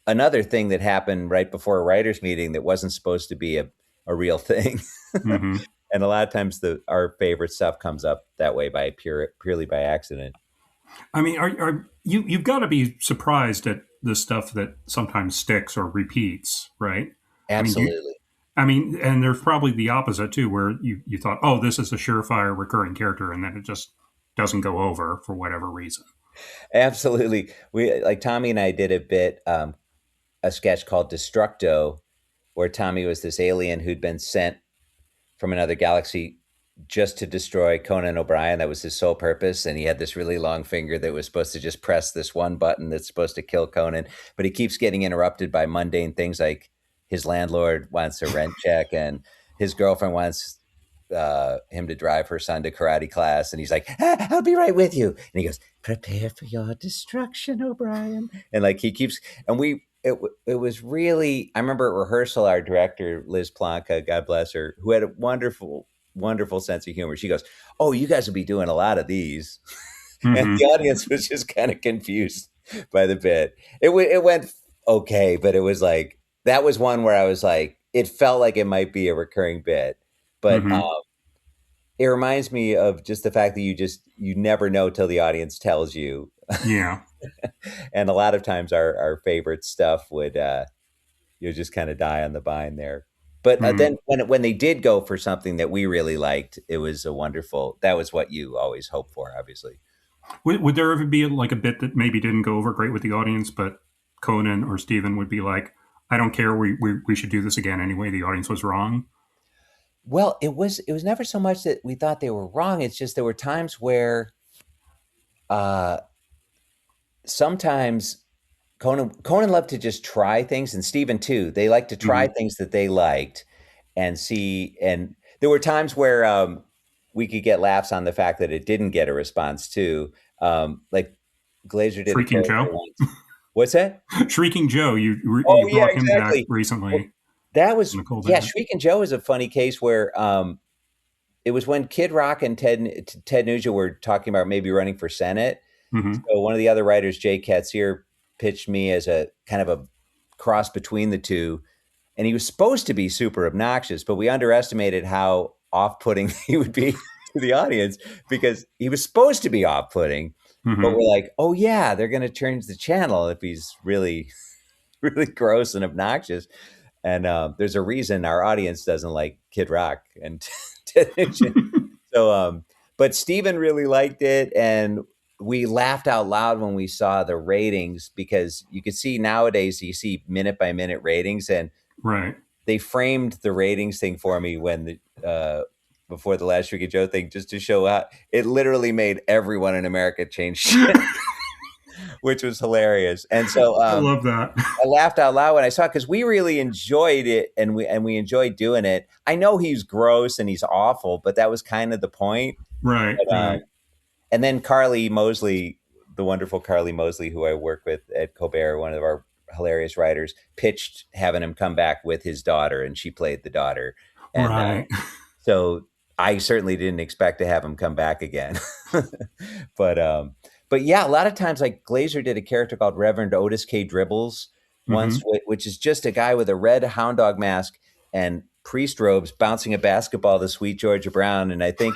another thing that happened right before a writers meeting that wasn't supposed to be a real thing.
Hmm.
And a lot of times our favorite stuff comes up that way by purely by accident.
I mean, are you've got to be surprised at the stuff that sometimes sticks or repeats, right? I mean,
Absolutely.
I mean, and there's probably the opposite too, where you thought, oh, this is a surefire recurring character, and then it just doesn't go over for whatever reason.
Absolutely. We like Tommy and I did a bit, a sketch called Destructo, where Tommy was this alien who'd been sent from another galaxy just to destroy Conan O'Brien. That was his sole purpose. And he had this really long finger that was supposed to just press this one button that's supposed to kill Conan. But he keeps getting interrupted by mundane things like his landlord wants a rent check and his girlfriend wants him to drive her son to karate class. And he's like, I'll be right with you. And he goes, prepare for your destruction, O'Brien. And like he keeps, and it was really, I remember at rehearsal, our director, Liz Planka, God bless her, who had a wonderful sense of humor. She goes, oh, you guys will be doing a lot of these. And the
Hmm.
audience was just kind of confused by the bit. It went okay, but it was like, that was one where I was like, it felt like it might be a recurring bit. But
Hmm.
it reminds me of just the fact that you never know till the audience tells you.
Yeah.
And a lot of times our favorite stuff would you'll just kind of die on the vine there. But
Hmm.
then when they did go for something that we really liked, it was a wonderful. That was what you always hope for, obviously.
Would there ever be like a bit that maybe didn't go over great with the audience, but Conan or Steven would be like, I don't care, we should do this again anyway. The audience was wrong.
Well, it was never so much that we thought they were wrong. It's just there were times where uh, sometimes Conan loved to just try things, and Steven too. They like to try
Hmm.
things that they liked and see. And there were times where we could get laughs on the fact that it didn't get a response too. Like Glazer did a
Shrieking
character
Joe.
once. What's that?
Shrieking Joe,
Oh
you
yeah,
brought him back
exactly. Well,
recently
that
on
was
the
yeah.
Colbert.
Shrieking Joe is a funny case where it was when Kid Rock and Ted Nugent were talking about maybe running for Senate.
Hmm.
So one of the other writers, Jay Katzier, pitched me as a kind of a cross between the two, and he was supposed to be super obnoxious, but we underestimated how off-putting he would be to the audience because he was supposed to be off-putting. But
Hmm.
we're like, oh yeah, they're going to change the channel if he's really, really gross and obnoxious. And there's a reason our audience doesn't like Kid Rock and Ted Nugent. So, but Steven really liked it, and we laughed out loud when we saw the ratings because you could see nowadays you see minute by minute ratings, and
Right.
they framed the ratings thing for me when before the last Ricky Joe thing, just to show how it literally made everyone in America change shit, which was hilarious. And so
I love that.
I laughed out loud when I saw it because we really enjoyed it, and we enjoyed doing it. I know he's gross and he's awful, but that was kind of the point.
Right,
But,
right.
and then Carly Mosley, the wonderful Carly Mosley, who I work with at Colbert, one of our hilarious writers, pitched having him come back with his daughter, and she played the daughter. And
Right.
so I certainly didn't expect to have him come back again. but but yeah, a lot of times, like Glazer did a character called Reverend Otis K. Dribbles once,
Hmm.
which is just a guy with a red hound dog mask and priest robes bouncing a basketball to Sweet Georgia Brown. And I think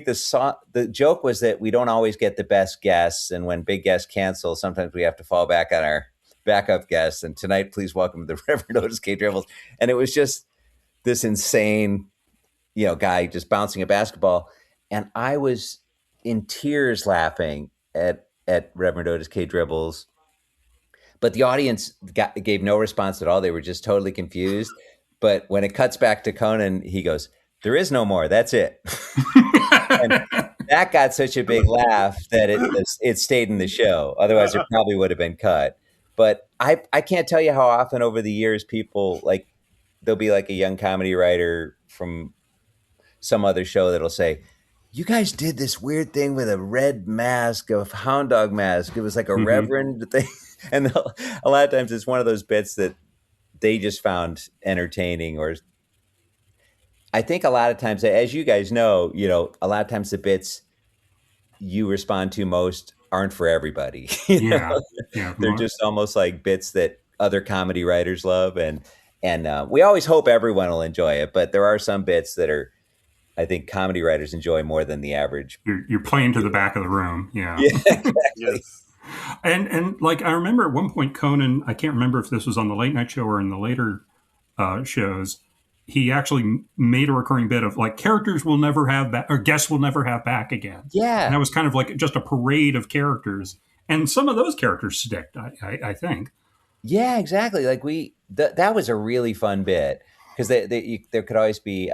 the joke was that we don't always get the best guests, and when big guests cancel, sometimes we have to fall back on our backup guests. And tonight, please welcome the Reverend Otis K. Dribbles. And it was just this insane, guy just bouncing a basketball, and I was in tears laughing at Reverend Otis K. Dribbles, but the audience gave no response at all. They were just totally confused. But when it cuts back to Conan, he goes, "There is no more. That's it." And that got such a big laugh that it stayed in the show. Otherwise, it probably would have been cut. But I can't tell you how often over the years people like there'll be like a young comedy writer from some other show that'll say, "You guys did this weird thing with a red mask, a hound dog mask. It was like a
Hmm.
reverend thing." And a lot of times it's one of those bits that they just found entertaining. Or I think a lot of times, as you guys know, a lot of times the bits you respond to most aren't for everybody.
Yeah, yeah.
They're just almost like bits that other comedy writers love. And we always hope everyone will enjoy it. But there are some bits that are, I think, comedy writers enjoy more than the average.
You're playing to the back of the room. Yeah.
Yeah, exactly.
Yes.
And like I remember at one point Conan, I can't remember if this was on the late night show or in the later shows, he actually made a recurring bit of like characters will never have back or guests will never have back again. And
Yeah.
that was kind of like just a parade of characters. And some of those characters sticked, I think.
Yeah, exactly. Like that was a really fun bit because there could always be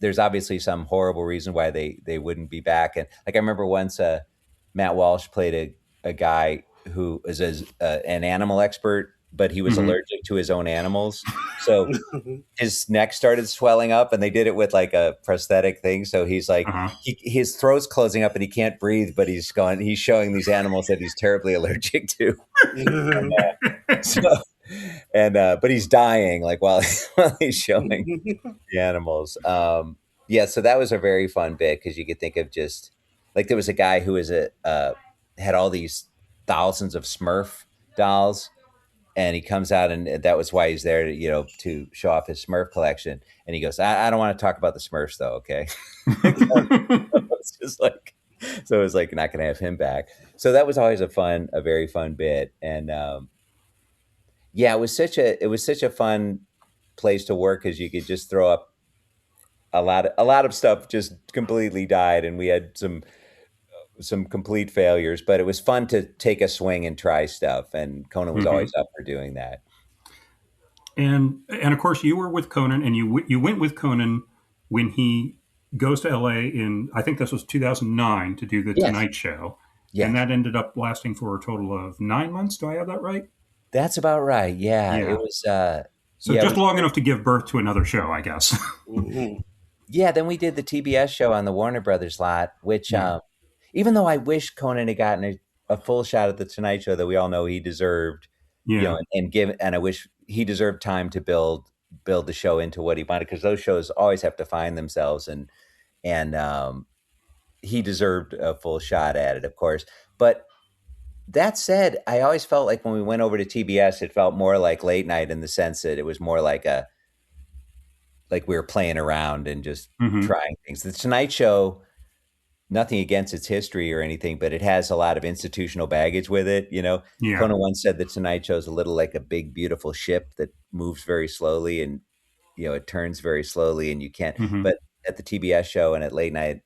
there's obviously some horrible reason why they wouldn't be back. And like I remember once Matt Walsh played a guy who is an animal expert, but he was
Hmm.
allergic to his own animals. So his neck started swelling up, and they did it with like a prosthetic thing. So he's like,
Uh-huh.
his throat's closing up and he can't breathe, but he's showing these animals that he's terribly allergic to. So, but he's dying like while, while he's showing the animals. Yeah. So that was a very fun bit because you could think of just like there was a guy who was had all these thousands of Smurf dolls, and he comes out, and that was why he's there to to show off his Smurf collection. And he goes, I don't want to talk about the Smurfs though, okay?" It's just like, so it was like not going to have him back. So that was always a very fun bit. And yeah, it was such a fun place to work because you could just throw up a lot of stuff just completely died, and we had some complete failures, but it was fun to take a swing and try stuff. And Conan was
Hmm.
always up for doing that.
And of course you were with Conan, and you went with Conan when he goes to LA in I think this was 2009 to do the
Yes,
Tonight Show, and
yes,
that ended up lasting for a total of 9 months. Do I have that right?
that's about right. Yeah, it
Yeah.
was.
So
Yeah, it
just
was.
long enough to give birth to another show, I guess.
Yeah, then we did the TBS show on the Warner Brothers lot, which,
Yeah.
even though I wish Conan had gotten a full shot at the Tonight Show that we all know he deserved,
Yeah.
and I wish he deserved time to build the show into what he wanted, because those shows always have to find themselves, and he deserved a full shot at it, of course. But that said, I always felt like when we went over to TBS, it felt more like late night in the sense that it was more like we were playing around and just
Hmm.
trying things. The Tonight Show, nothing against its history or anything, but it has a lot of institutional baggage with it.
Yeah.
Conan once said the Tonight Show is a little like a big, beautiful ship that moves very slowly, and it turns very slowly, and you can't.
Hmm.
But at the TBS show and at late night,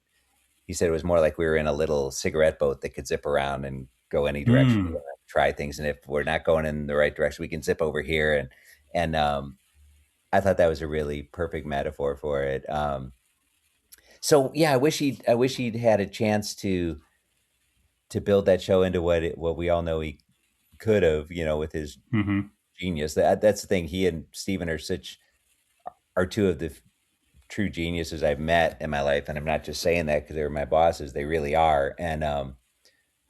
he said it was more like we were in a little cigarette boat that could zip around and go any direction we
Mm.
want, try things. And if we're not going in the right direction, we can zip over here. And I thought that was a really perfect metaphor for it. So yeah, I wish he'd had a chance to build that show into what we all know he could have, with his
Mm-hmm.
genius. That's the thing. He and Steven are two of the true geniuses I've met in my life, and I'm not just saying that because they're my bosses. They really are, and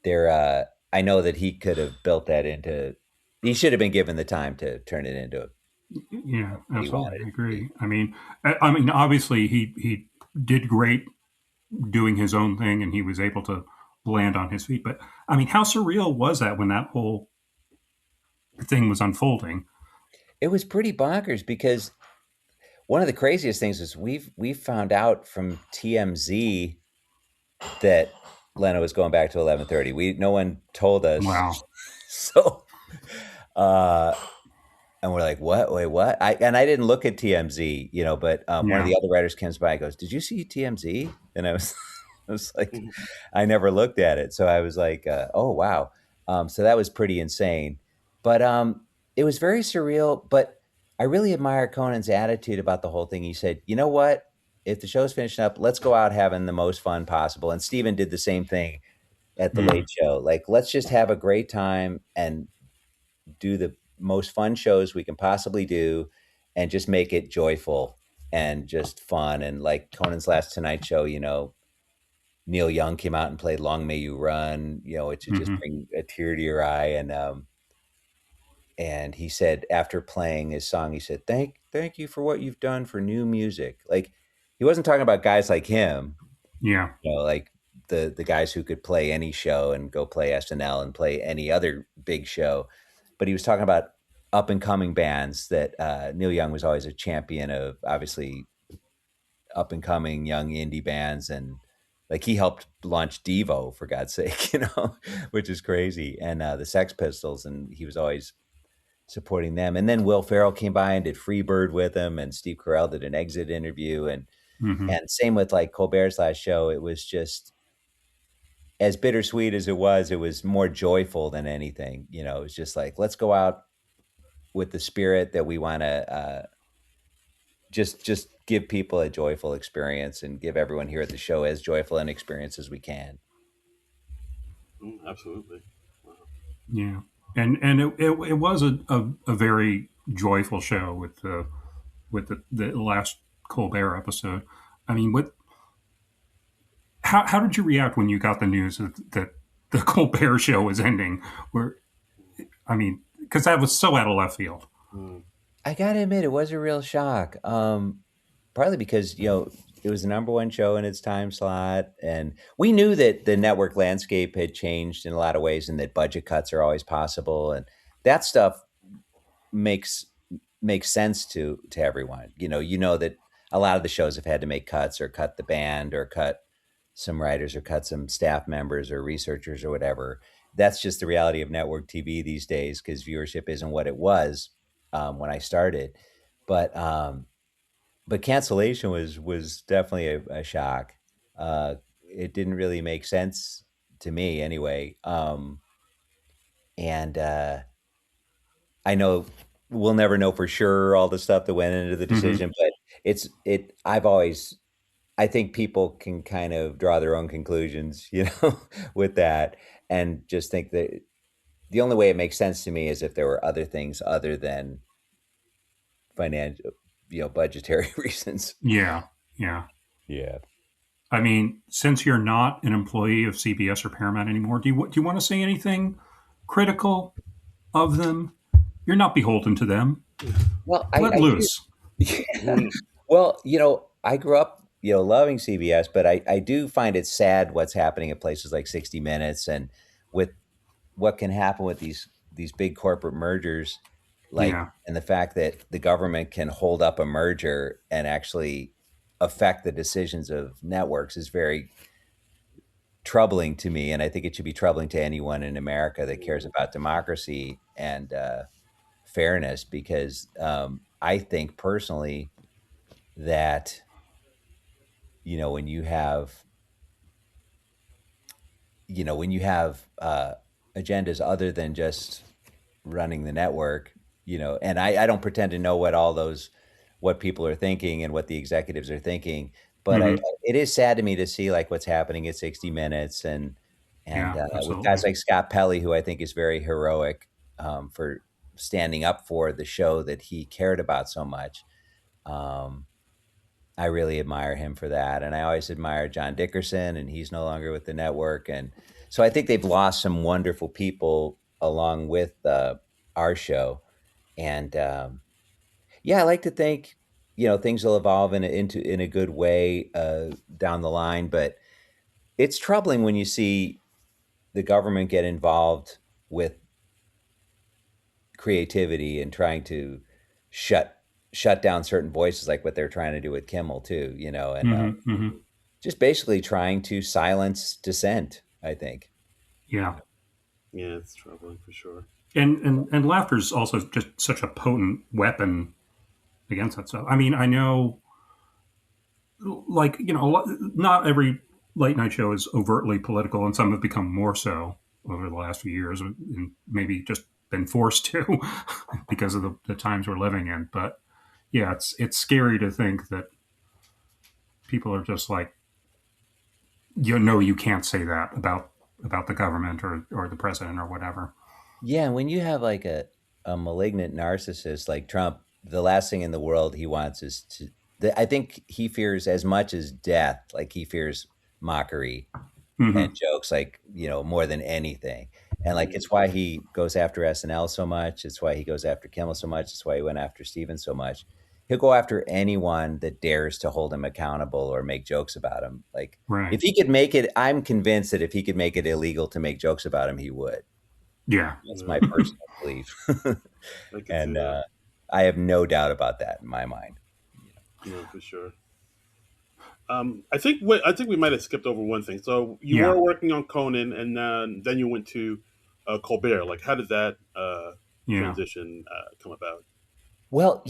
they're. I know that he could have built that into. He should have been given the time to turn it into
Yeah,
what he
absolutely.
wanted
I
it to be.
agree. I mean, obviously he did great doing his own thing, and he was able to land on his feet. But I mean, how surreal was that when that whole thing was unfolding?
It was pretty bonkers because one of the craziest things is we've found out from TMZ that Leno was going back to 11:30. We No one told us,
Wow.
so uh, and we're like, what? Wait, what? I didn't look at TMZ, but one of
Yeah.
the other writers comes by and goes, "Did you see TMZ?" And I was, I was like, I never looked at it, so I was like, "Oh wow!" So that was pretty insane, but it was very surreal. But I really admire Conan's attitude about the whole thing. He said, "You know what? If the show's finishing up, let's go out having the most fun possible." And Steven did the same thing at the
Mm,
Late Show. Like, let's just have a great time and do the most fun shows we can possibly do and just make it joyful and just fun. And like Conan's last Tonight Show, Neil Young came out and played Long May You Run, it should just
hmm.
bring a tear to your eye. And he said after playing his song, he said, thank you for what you've done for new music. Like, he wasn't talking about guys like him,
Yeah.
like the guys who could play any show and go play SNL and play any other big show. But he was talking about up and coming bands that Neil Young was always a champion of, obviously up and coming young indie bands. And like, he helped launch Devo, for God's sake, which is crazy. And the Sex Pistols, and he was always supporting them. And then Will Ferrell came by and did Freebird with him, and Steve Carell did an exit interview.
Hmm.
And same with like Colbert's last show. It was just as bittersweet as it was more joyful than anything. It was just like, let's go out with the spirit that we want to just give people a joyful experience and give everyone here at the show as joyful an experience as we can.
Absolutely. Wow.
Yeah. And it was a very joyful show with the last Colbert episode. I mean, how did you react when you got the news that the Colbert show was ending? Where I mean, because that was so out of left field.
Mm.
I gotta admit, it was a real shock. Partly because it was the number one show in its time slot, and we knew that the network landscape had changed in a lot of ways, and that budget cuts are always possible, and that stuff makes makes sense to everyone. You know that a lot of the shows have had to make cuts, or cut the band, or cut some writers, or cut some staff members or researchers or whatever. That's just the reality of network TV these days, because viewership isn't what it was when I started. But cancellation was definitely a shock. It didn't really make sense to me anyway. And I know we'll never know for sure all the stuff that went into the
Hmm.
decision, but it's it. I've always I think people can kind of draw their own conclusions, with that, and just think that the only way it makes sense to me is if there were other things other than financial, budgetary reasons.
Yeah. Yeah.
Yeah.
I mean, since you're not an employee of CBS or Paramount anymore, do you want to say anything critical of them? You're not beholden to them.
Well,
Let
I do.
loose.
Yeah.
Mm.
Well, I grew up, loving CBS, but I do find it sad what's happening at places like 60 Minutes, and with what can happen with these big corporate mergers, like,
Yeah.
and the fact that the government can hold up a merger and actually affect the decisions of networks is very troubling to me, and I think it should be troubling to anyone in America that cares about democracy and fairness, because I think personally that when you have agendas other than just running the network, and I don't pretend to know what all those what people are thinking and what the executives are thinking. But
Hmm.
it is sad to me to see like what's happening at 60 Minutes and
Yeah,
with guys
absolutely.
like Scott Pelley, who I think is very heroic for standing up for the show that he cared about so much. Um, I really admire him for that, and I always admire John Dickerson, and he's no longer with the network, and so I think they've lost some wonderful people along with our show, and yeah, I like to think things will evolve in a good way down the line, but it's troubling when you see the government get involved with creativity and trying to shut shut down certain voices, like what they're trying to do with Kimmel too, and
Hmm. Hmm.
just basically trying to silence dissent, I think.
Yeah.
Yeah, it's troubling for sure.
And laughter is also just such a potent weapon against that stuff. I mean, I know, like, not every late night show is overtly political, and some have become more so over the last few years, and maybe just been forced to because of the times we're living in. But yeah, it's scary to think that people are just like, you can't say that about the government or the president or whatever.
Yeah, and when you have like a malignant narcissist like Trump, the last thing in the world he wants is I think he fears as much as death, like he fears mockery and
Hmm.
jokes, like, more than anything. And like
Mm.
it's why he goes after SNL so much. It's why he goes after Kimmel so much. It's why he went after Steven so much. He'll go after anyone that dares to hold him accountable or make jokes about him. Like
Right.
if he could make it, I'm convinced that if he could make it illegal to make jokes about him, he would.
Yeah.
That's
Yeah,
my personal belief.
I could see
And
that.
I have no doubt about that in my mind.
Yeah, for sure. I think we might have skipped over one thing. So you
Yeah.
were working on Conan, and then you went to Colbert. Like, how did that
Yeah.
transition come about?
Well,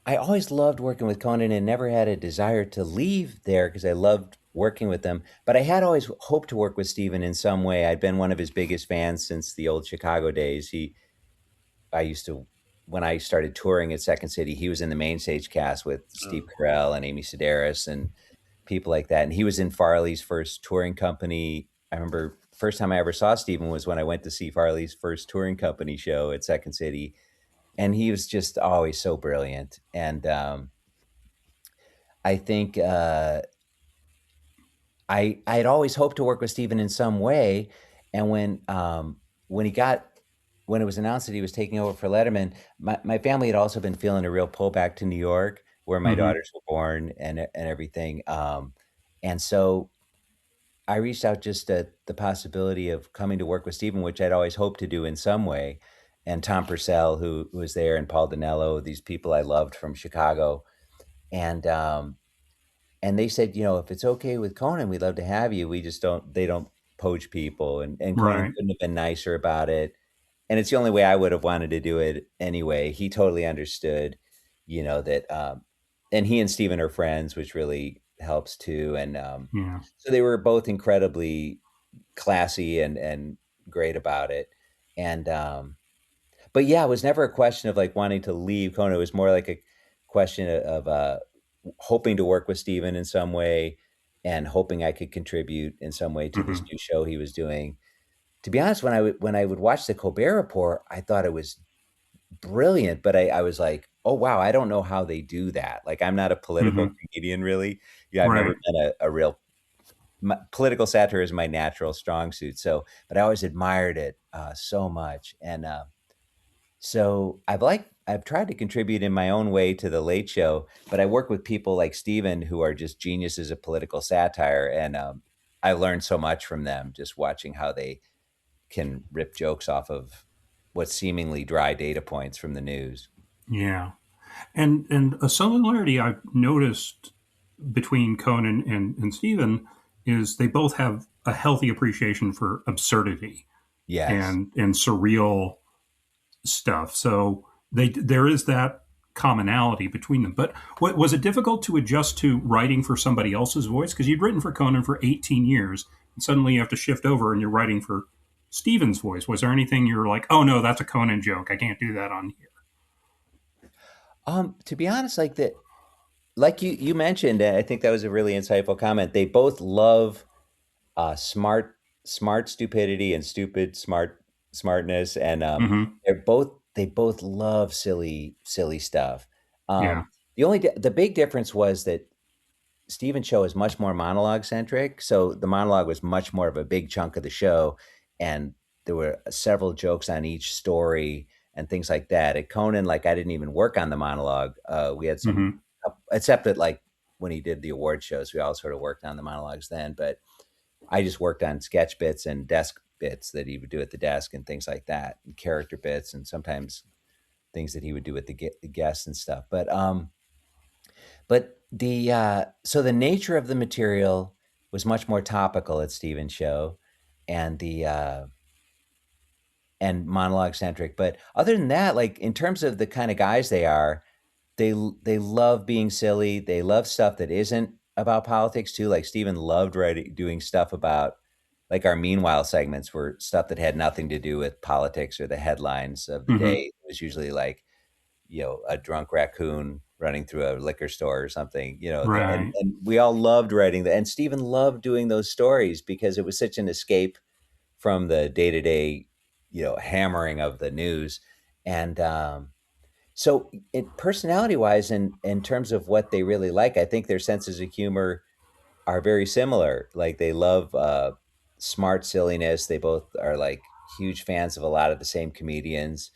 I always loved working with Conan and never had a desire to leave there because I loved working with them. But I had always hoped to work with Steven in some way. I'd been one of his biggest fans since the old Chicago days. I used to, when I started touring at Second City, he was in the main stage cast with Steve
Oh,
Carell and Amy Sedaris and people like that. And he was in Farley's first touring company. I remember first time I ever saw Steven was when I went to see Farley's first touring company show at Second City, and he was just always so brilliant. And I think I had always hoped to work with Steven in some way. And when he got when it was announced that he was taking over for Letterman, my family had also been feeling a real pullback to New York, where my
Hmm.
daughters were born and everything. And so I reached out just at the possibility of coming to work with Steven, which I'd always hoped to do in some way. And Tom Purcell, who was there, and Paul Danello, these people I loved from Chicago. And and they said, if it's okay with Conan, we'd love to have you. We just they don't poach people. And Conan
Right.
couldn't have been nicer about it. And it's the only way I would have wanted to do it anyway. He totally understood, that, and he and Steven are friends, which really helps too. And
Yeah.
so they were both incredibly classy and great about it. And but yeah, it was never a question of like wanting to leave Kona. It was more like a question of hoping to work with Steven in some way and hoping I could contribute in some way to this
Hmm.
new show he was doing. To be honest, when I would watch the Colbert Report, I thought it was brilliant, but I was like, oh wow, I don't know how they do that. Like I'm not a political
Hmm.
comedian really. Yeah, I've never
Right.
been a real political satire is my natural strong suit. So, but I always admired it so much, and so I've tried to contribute in my own way to the Late Show, but I work with people like Steven who are just geniuses of political satire, and I learned so much from them just watching how they can rip jokes off of what seemingly dry data points from the news.
Yeah. And a similarity I've noticed between Conan and Steven is they both have a healthy appreciation for absurdity
Yes.
and surreal stuff. So there is that commonality between them. But what was it difficult to adjust to writing for somebody else's voice? Because you'd written for Conan for 18 years, and suddenly you have to shift over and you're writing for Steven's voice. Was there anything you're like, oh no, that's a Conan joke. I can't do that on here.
To be honest, like you mentioned, and I think that was a really insightful comment. They both love smart stupidity and stupid smartness, and
Hmm.
they both love silly stuff.
Yeah.
The big difference was that Steven's show is much more monologue centric, so the monologue was much more of a big chunk of the show, and there were several jokes on each story and things like that. At Conan, like I didn't even work on the monologue. We had some,
Hmm.
except that like when he did the award shows, we all sort of worked on the monologues then. But I just worked on sketch bits and desk bits that he would do at the desk and things like that, and character bits, and sometimes things that he would do with the guests and stuff. But the so the nature of the material was much more topical at Steven's show, and the and monologue centric. But other than that, like in terms of the kind of guys they are, they love being silly. They love stuff that isn't about politics too. Like Steven loved writing, doing stuff about like our meanwhile segments were stuff that had nothing to do with politics or the headlines of the day.
Hmm.
It was usually like, a drunk raccoon running through a liquor store or something,
Right.
and we all loved writing that. And Stephen loved doing those stories because it was such an escape from the day to day, hammering of the news. And so, personality wise, and in terms of what they really like, I think their senses of humor are very similar. Like they love smart silliness. They both are like huge fans of a lot of the same comedians,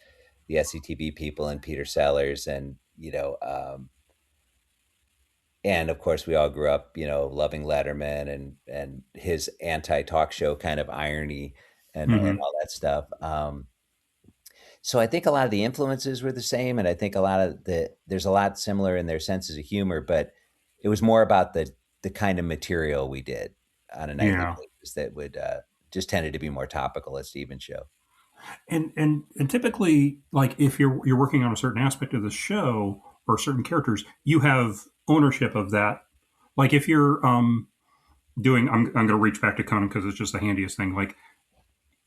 the SCTV people and Peter Sellers, and of course we all grew up, loving Letterman and his anti talk show kind of irony and
Hmm.
all that stuff. So I think a lot of the influences were the same, and I think a lot of there's a lot similar in their senses of humor, but it was more about the kind of material we did on a nightly
Yeah.
basis that would just tended to be more topical at Steven's show.
And typically, like if you're working on a certain aspect of the show or certain characters, you have ownership of that. Like if you're doing, I'm going to reach back to Conan because it's just the handiest thing. Like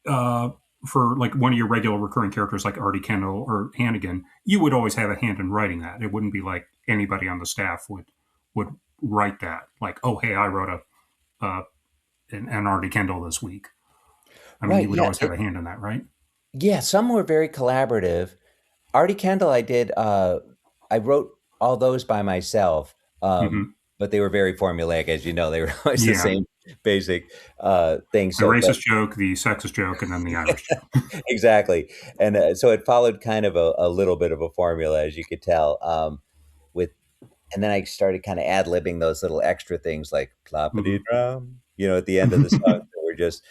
uh, for like one of your regular recurring characters, like Artie Kendall or Hannigan, you would always have a hand in writing that. It wouldn't be like anybody on the staff would write that. Like, oh, hey, I wrote an Artie Kendall this week. I mean,
Right?
you would
Yeah.
always have a hand in that, right?
Yeah. Some were very collaborative. Artie Kendall, I did. I wrote all those by myself,
Hmm.
but they were very formulaic, as you know. They were always the
Yeah.
same basic thing.
The
So, but
racist joke, the sexist joke, and then the Irish joke.
exactly, and so it followed kind of a little bit of a formula, as you could tell. With And then I started kind of ad libbing those little extra things like ploppity
Hmm.
drum, at the end of the song that were just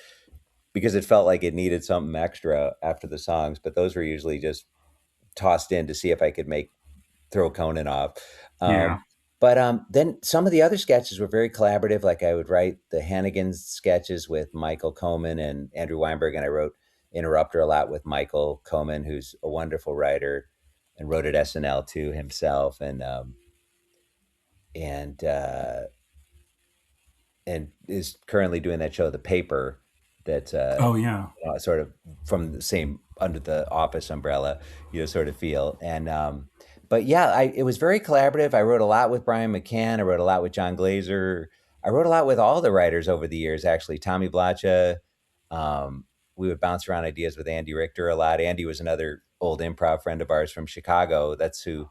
because it felt like it needed something extra after the songs. But those were usually just tossed in to see if I could make throw Conan off. Um,
Yeah.
but then some of the other sketches were very collaborative. Like I would write the Hannigan sketches with Michael Coman and Andrew Weinberg, and I wrote Interrupter a lot with Michael Coman, who's a wonderful writer and wrote at SNL too himself, and and is currently doing that show, The Paper, that
Oh yeah.
sort of from the same under the Office umbrella, sort of feel. And but yeah, it was very collaborative. I wrote a lot with Brian McCann. I wrote a lot with John Glazer. I wrote a lot with all the writers over the years. Actually, Tommy Blacha. Um, we would bounce around ideas with Andy Richter a lot. Andy was another old improv friend of ours from Chicago. That's who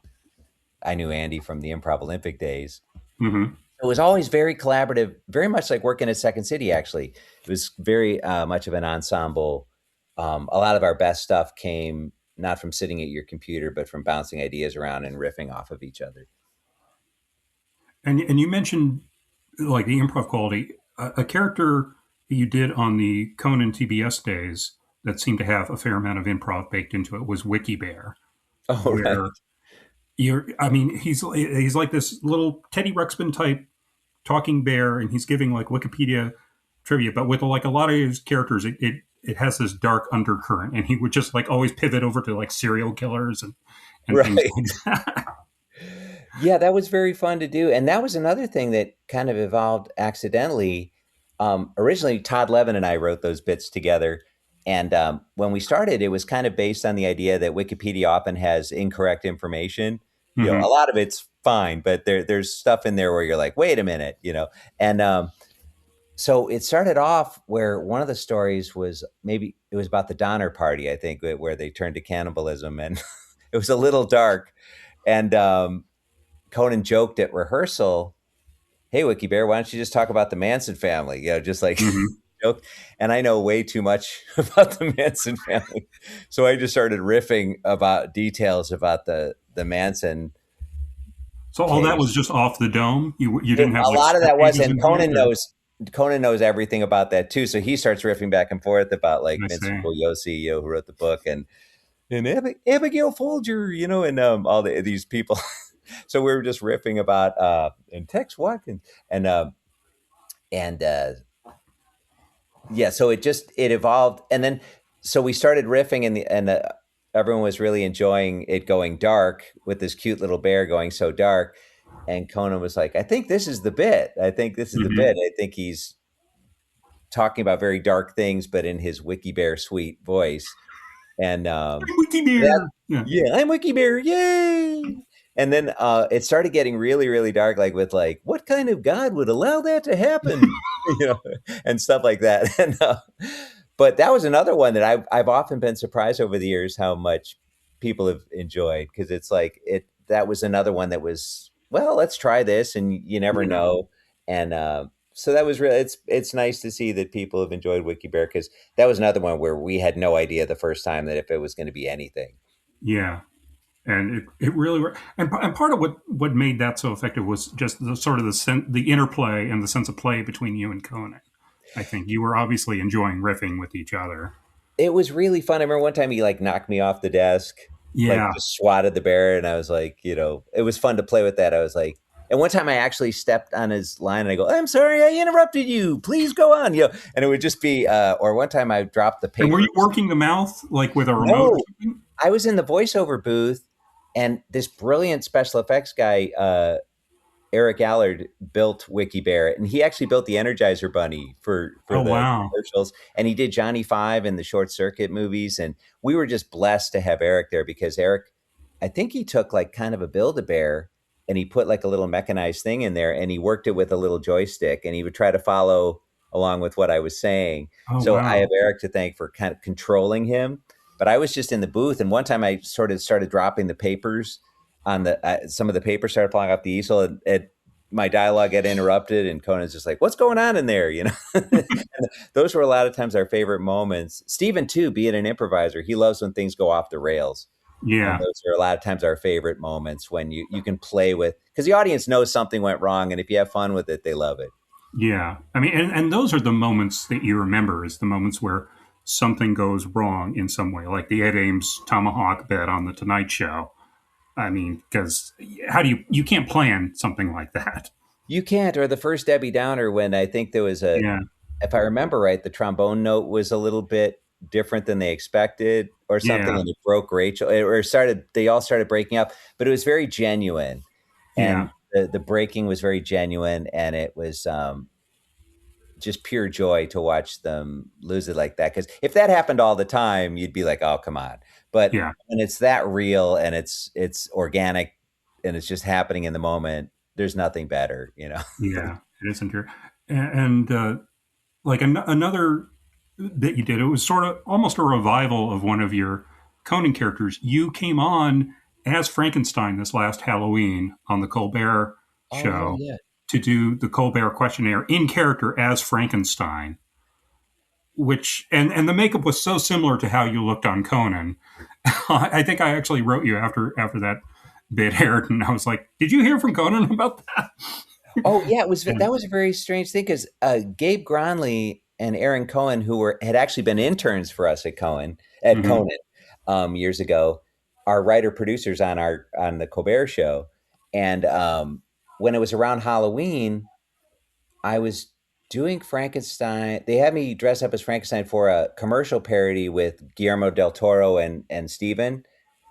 I knew Andy from the Improv Olympic days.
Hmm.
It was always very collaborative, very much like working at Second City, actually. It was very much of an ensemble. A lot of our best stuff came not from sitting at your computer, but from bouncing ideas around and riffing off of each other.
And you mentioned like the improv quality. A character you did on the Conan TBS days that seemed to have a fair amount of improv baked into it was Wiki Bear,
Oh, right.
where I mean, he's like this little Teddy Ruxpin type talking bear, and he's giving like Wikipedia trivia, but with like a lot of his characters, it has this dark undercurrent, and he would just like always pivot over to like serial killers and things
Right.
like that.
Yeah, that was very fun to do. And that was another thing that kind of evolved accidentally. Originally, Todd Levin and I wrote those bits together. And when we started, it was kind of based on the idea that Wikipedia often has incorrect information. A
Hmm.
lot of it's fine, but there's stuff in there where you're like, wait a minute, and so it started off where one of the stories was, maybe it was about the Donner Party, I think, where they turned to cannibalism, and it was a little dark. And Conan joked at rehearsal, "Hey, Wiki Bear, why don't you just talk about the Manson family?" Just like
Hmm.
joke. And I know way too much about the Manson family, so I just started riffing about details about the Manson
So all that was
case.
just off the dome. You didn't have
A
like
lot of
script
that was,
pages
and
involved, or
Conan knows everything about that too. So he starts riffing back and forth about like
I
Vincent
say,
Bugliosi, who wrote the book, and Abigail Folger, all these people. So we were just riffing about and Tex Watkins and yeah. So it evolved, and then so we started riffing, and everyone was really enjoying it going dark with this cute little bear going so dark. And Conan was like, "I think this is the bit. I think this is the
hmm,
bit. I think he's talking about very dark things, but in his Wiki Bear sweet voice." And
Wiki
that,
Bear. Yeah.
yeah, I'm Wiki Bear, yay! And then it started getting really, really dark, like with like, what kind of God would allow that to happen, and stuff like that. And but that was another one that I've often been surprised over the years how much people have enjoyed, because it's like it that was another one that was, well, let's try this, and you never
Yeah.
know. And so that was really, it's nice to see that people have enjoyed Wiki Bear, because that was another one where we had no idea the first time that if it was going to be anything.
Yeah. And it really and part of what made that so effective was just the sort of the interplay and the sense of play between you and Conan. I think you were obviously enjoying riffing with each other.
It was really fun. I remember one time he like knocked me off the desk, like
Yeah.
just swatted the bear, and I was like, it was fun to play with that. I was like, and one time I actually stepped on his line and I go, "I'm sorry, I interrupted you. Please go on." And it would just be, or one time I dropped the
And were you
papers.
working the mouth like with a remote or
No,
something?
I was in the voiceover booth, and this brilliant special effects guy, Eric Allard, built Wiki Bear, and he actually built the Energizer Bunny for
Oh
the
wow.
commercials, and he did Johnny Five and the Short Circuit movies, and we were just blessed to have Eric there, because Eric, I think he took like kind of a Build a Bear, and he put like a little mechanized thing in there, and he worked it with a little joystick, and he would try to follow along with what I was saying.
Oh
So I have
wow.
Eric to thank for kind of controlling him. But I was just in the booth, and one time I sort of started dropping the papers on the some of the papers started flying off the easel, and my dialogue got interrupted, and Conan's just like, "What's going on in there?" And those were a lot of times our favorite moments. Steven too, being an improviser, he loves when things go off the rails. And
Yeah.
those are a lot of times our favorite moments, when you can play with, because the audience knows something went wrong, and if you have fun with it, they love it.
Yeah. I mean, and those are the moments that you remember, is the moments where something goes wrong in some way, like the Ed Ames tomahawk bet on the Tonight Show. I mean, because how do you can't plan something like that?
You can't. Or the first Debbie Downer, when I think there was a,
Yeah.
if I remember right, the trombone note was a little bit different than they expected or something,
Yeah.
and it broke Rachel, or started, they all started breaking up, but it was very genuine.
Yeah.
And the breaking was very genuine, and it was just pure joy to watch them lose it like that. Because if that happened all the time, you'd be like, "Oh, come on." But
Yeah.
when it's that real, and it's organic, and it's just happening in the moment, there's nothing better.
Yeah. It isn't here. And like another that you did, it was sort of almost a revival of one of your Conan characters. You came on as Frankenstein this last Halloween on the Colbert
Oh yeah,
show
yeah.
to do the Colbert questionnaire in character as Frankenstein, which and the makeup was so similar to how you looked on Conan. I think I actually wrote you after that bit aired, and I was like, "Did you hear from Conan about that?"
Oh yeah, it was
And,
that was a very strange thing, because Gabe Gronley and Aaron Cohen, who had actually been interns for us at
mhm.
Conan, years ago, are writer producers on the Colbert Show, and when it was around Halloween, I was doing Frankenstein. They had me dress up as Frankenstein for a commercial parody with Guillermo del Toro and Steven,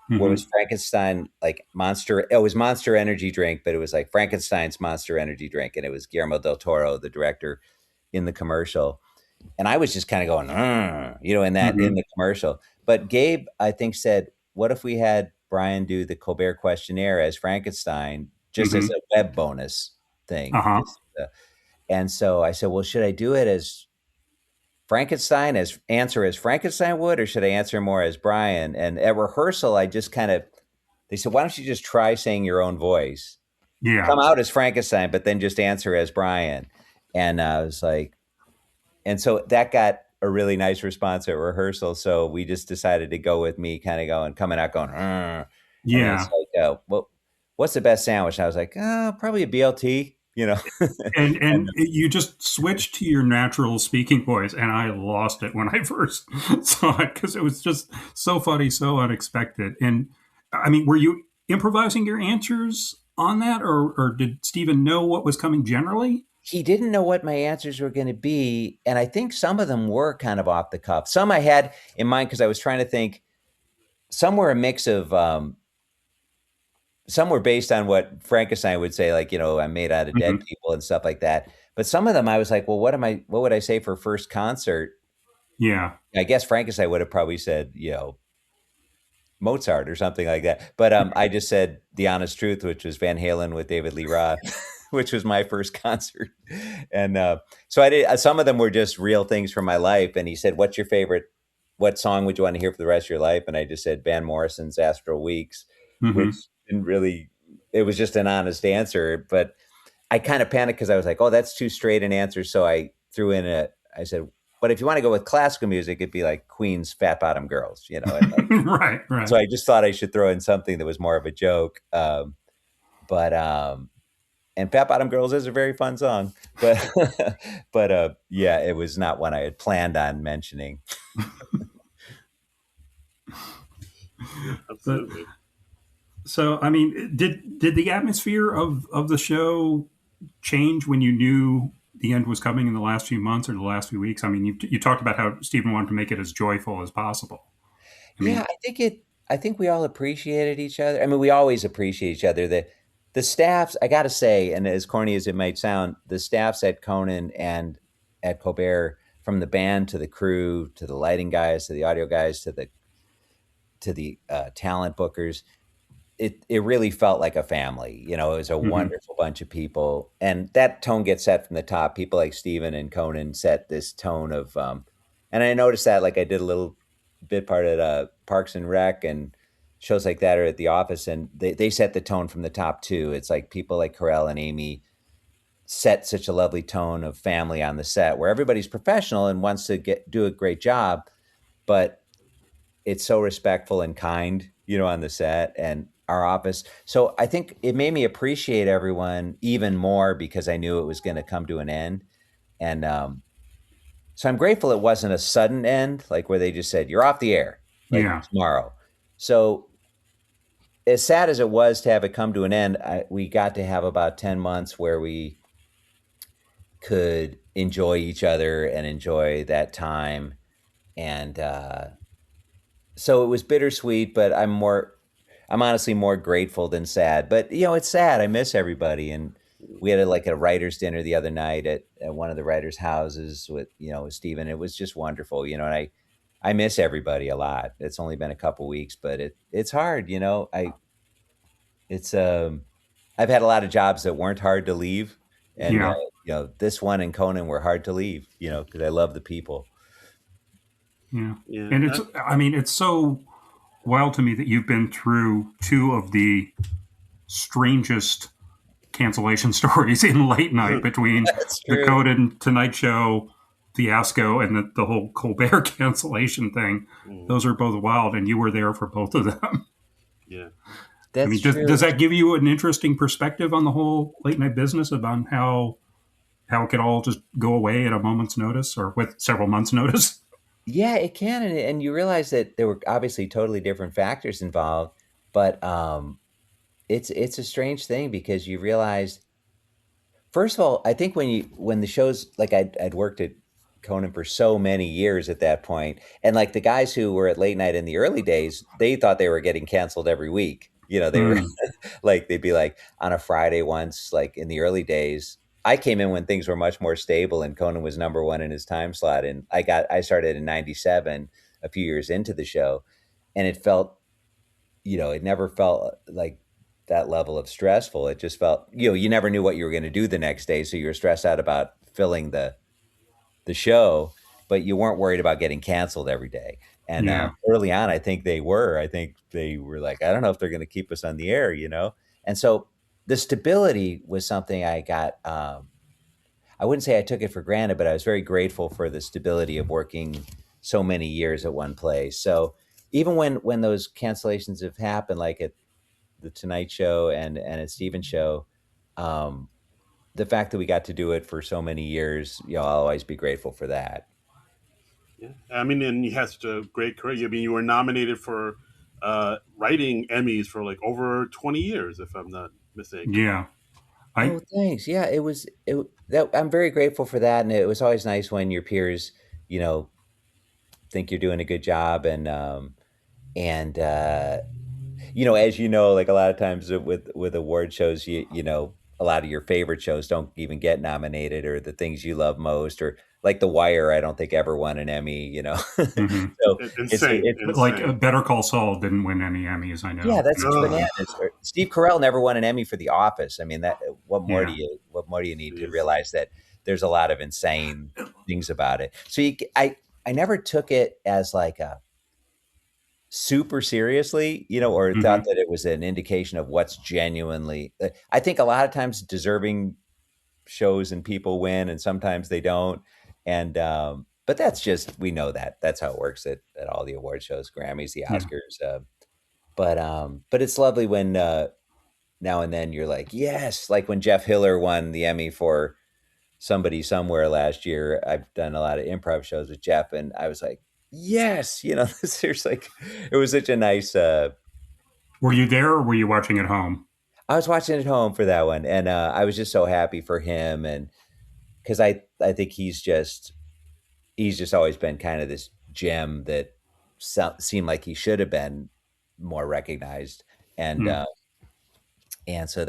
where it was
Mhm.
Frankenstein, like Monster. It was Monster Energy drink, but it was like Frankenstein's Monster Energy drink, and it was Guillermo del Toro, the director, in the commercial. And I was just kind of going, in
Mhm.
the commercial. But Gabe, I think, said, "What if we had Brian do the Colbert questionnaire as Frankenstein, just as
Hmm.
a web bonus thing.
Uh-huh.
And so I said, well, should I do it as Frankenstein, as answer as Frankenstein would, or should I answer more as Brian? And at rehearsal, I just kind of, they said, why don't you just try saying your own voice?
Yeah.
Come out as Frankenstein, but then just answer as Brian. And I was like, and so that got a really nice response at rehearsal. So we just decided to go with me kind of going, coming out going, and then it's
Yeah.
like, well, what's the best sandwich? And I was like, probably a BLT,
And
and
you just switched to your natural speaking voice, and I lost it when I first saw it because it was just so funny, so unexpected. And I mean, were you improvising your answers on that, or did Stephen know what was coming generally?
he didn't know what my answers were going to be. And I think some of them were kind of off the cuff. Some I had in mind because I was trying to think, some were a mix of, some were based on what Frankenstein would say, like, I'm made out of dead
Hmm.
people and stuff like that. But some of them I was like, well, what would I say for first concert?
Yeah.
I guess Frankenstein would have probably said, Mozart or something like that. But I just said the honest truth, which was Van Halen with David Lee Roth, which was my first concert. And so I did. Some of them were just real things from my life. And he said, "What's your favorite? What song would you want to hear for the rest of your life?" And I just said Van Morrison's "Astral Weeks," which
Hmm.
didn't really. It was just an honest answer, but I kind of panicked because I was like, "Oh, that's too straight an answer." So I threw in a. I said, "But if you want to go with classical music, it'd be like Queen's Fat Bottom Girls," and like
Right.
so
Right.
I just thought I should throw in something that was more of a joke. But and Fat Bottom Girls is a very fun song, but yeah, it was not one I had planned on mentioning.
Yeah,
But
absolutely.
so, I mean, did the atmosphere of the show change when you knew the end was coming in the last few months or the last few weeks? I mean, you talked about how Stephen wanted to make it as joyful as possible. I
Yeah,
mean,
I think we all appreciated each other. I mean, we always appreciate each other. The staffs, I got to say, and as corny as it might sound, the staffs at Conan and at Colbert, from the band to the crew to the lighting guys to the audio guys to the talent bookers, it really felt like a family. It was a
mhm.
wonderful bunch of people, and that tone gets set from the top. People like Steven and Conan set this tone of, and I noticed that, like, I did a little bit part at Parks and Rec and shows like that, or at the office, and they set the tone from the top too. It's like people like Carell and Amy set such a lovely tone of family on the set, where everybody's professional and wants to do a great job, but it's so respectful and kind, on the set and our office. So I think it made me appreciate everyone even more because I knew it was going to come to an end. And so I'm grateful it wasn't a sudden end, like where they just said, you're off the air, like
Yeah,
tomorrow. So as sad as it was to have it come to an end, we got to have about 10 months where we could enjoy each other and enjoy that time. And so it was bittersweet, but I'm honestly more grateful than sad. But it's sad. I miss everybody, and we had like a writers' dinner the other night at one of the writers' houses with Stephen. It was just wonderful, and I miss everybody a lot. It's only been a couple weeks, but it's hard, it's I've had a lot of jobs that weren't hard to leave, and
yeah,
this one and Conan were hard to leave, because I love the people.
yeah.
Yeah,
And I mean, it's so wild to me that you've been through two of the strangest cancellation stories in late night between
That's
the
true.
Conan Tonight Show fiasco and the whole Colbert cancellation thing.
mm,
Those are both wild, and you were there for both of them.
yeah,
I
That's
mean, does
true.
that give you an interesting perspective on the whole late night business about how it could all just go away at a moment's notice or with several months' notice?
Yeah, it can, and you realize that there were obviously totally different factors involved, but it's a strange thing because you realize, first of all, I think when the shows, like, I'd worked at Conan for so many years at that point, and like the guys who were at late night in the early days, they thought they were getting canceled every week. They were
Mm,
like, they'd be like on a Friday once, like in the early days. I came in when things were much more stable and Conan was number one in his time slot. And I started in '97, a few years into the show, and it felt, it never felt like that level of stressful. It just felt, you never knew what you were going to do the next day, so you were stressed out about filling the show, but you weren't worried about getting canceled every day. And
Yeah.
early on, I think they were. I think they were like, I don't know if they're going to keep us on the air. And so the stability was something I got. I wouldn't say I took it for granted, but I was very grateful for the stability of working so many years at one place. So even when those cancellations have happened, like at the Tonight Show and at Steven's show, um, the fact that we got to do it for so many years, I'll always be grateful for that.
Yeah, I mean, and you had such a great career. I mean, you were nominated for writing Emmys for like over 20 years, if I'm not mistaken.
Yeah. I
Oh, thanks. Yeah, that I'm very grateful for that, and it was always nice when your peers, you know, think you're doing a good job, and as like a lot of times with award shows, a lot of your favorite shows don't even get nominated, or the things you love most, or like The Wire, I don't think ever won an Emmy.
mhm.
So
Insane,
it's
Like
insane.
Better Call Saul didn't win any Emmys. I
yeah,
know.
that's
Ugh,
bananas. Or Steve Carell never won an Emmy for The Office. I mean, that
Yeah.
what more do you need to
jeez.
realize that there's a lot of insane things about it. So I never took it as like a super seriously, or thought
Hmm.
that it was an indication of what's genuinely. I think a lot of times deserving shows and people win, and sometimes they don't. And but that's just, we know that that's how it works at all the award shows, Grammys, the
Yeah.
Oscars. But it's lovely when now and then you're like, yes, like when Jeff Hiller won the Emmy for Somebody Somewhere last year. I've done a lot of improv shows with Jeff, and I was like, yes, there's like, it was such a nice.
Were you there or were you watching at home?
I was watching at home for that one, and I was just so happy for him, and because I think he's just always been kind of this gem that seemed like he should have been more recognized, and
Mm.
so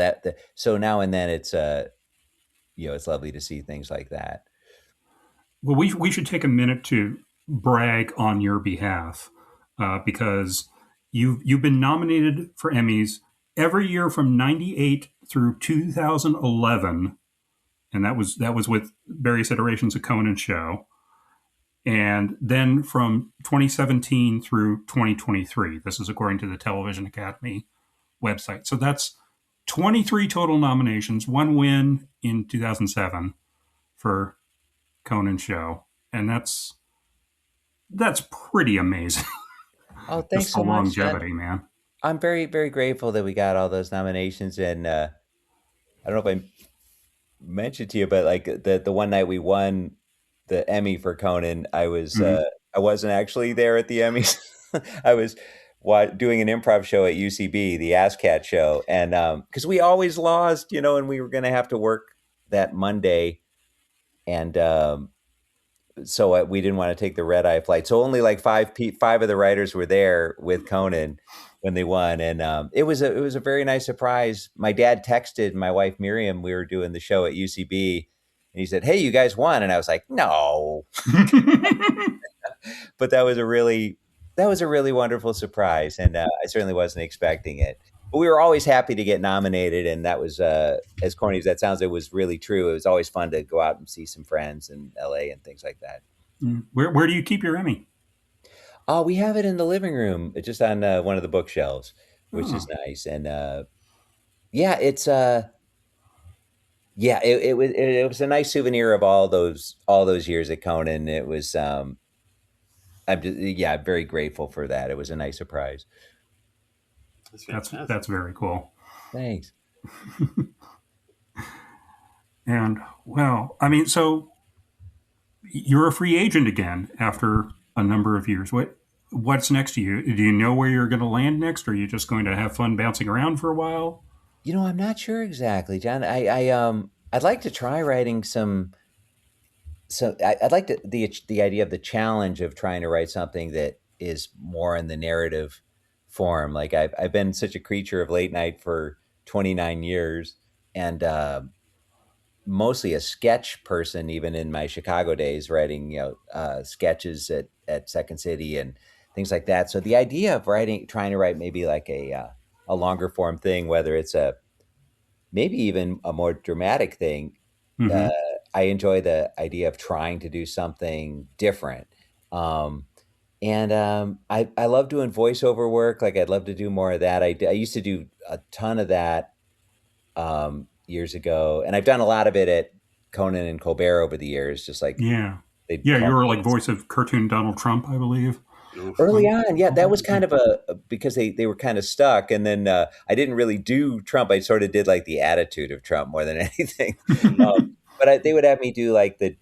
so now and then it's lovely to see things like that.
Well, we should take a minute to brag on your behalf because you've been nominated for Emmys every year from '98 through 2011, and that was with various iterations of Conan show, and then from 2017 through 2023. This is according to the Television Academy website. So that's 23 total nominations, one win in 2007 for Conan show, and that's pretty amazing.
Oh,
Just
thanks
the
so much, Jen.
longevity, man.
I'm very, very grateful that we got all those nominations. And I don't know if I mentioned to you, but like the one night we won the Emmy for Conan,
Mm-hmm.
I wasn't actually there at the Emmys. I was doing an improv show at UCB, the ASCAT show, and because we always lost, and we were going to have to work that Monday, and so we didn't want to take the red eye flight. So only like five of the writers were there with Conan when they won, and it was a very nice surprise. My dad texted my wife Miriam. We were doing the show at UCB, and he said, "Hey, you guys won," and I was like, "No," but that was a really wonderful surprise, and I certainly wasn't expecting it. But we were always happy to get nominated, and that was, as corny as that sounds, it was really true. It was always fun to go out and see some friends in LA and things like that.
where do you keep your Emmy?
Oh, we have it in the living room, just on one of the bookshelves, which is
Oh,
nice. And yeah, it was a nice souvenir of all those years at Conan. It was I'm just, yeah, very grateful for that. It was a nice surprise.
That's
that's
fantastic.
very cool.
Thanks.
And well, I mean, so you're a free agent again after a number of years. What's next to you? Do you know where you're going to land next, or are you just going to have fun bouncing around for a while?
I'm not sure exactly, John. I'd like to try writing some. So I'd like the idea of the challenge of trying to write something that is more in the narrative form. Like I've been such a creature of late night for 29 years, and mostly a sketch person, even in my Chicago days, writing sketches at Second City and things like that. So the idea of trying to write maybe like a longer form thing, whether it's a maybe even a more dramatic thing, uh,
Hmm.
I enjoy the idea of trying to do something different. Um, I love doing voiceover work. Like I'd love to do more of that. I used to do a ton of that years ago, and I've done a lot of it at Conan and Colbert over the years. Just like
Yeah.
they'd
Yeah, you
call
were
me
like voice of cartoon Donald Trump, I believe.
Oof.
early
On
on. Yeah, that was
yeah.
kind of because they were kind of stuck, and then I didn't really do Trump. I sort of did like the attitude of Trump more than anything. Um, but they would have me do like the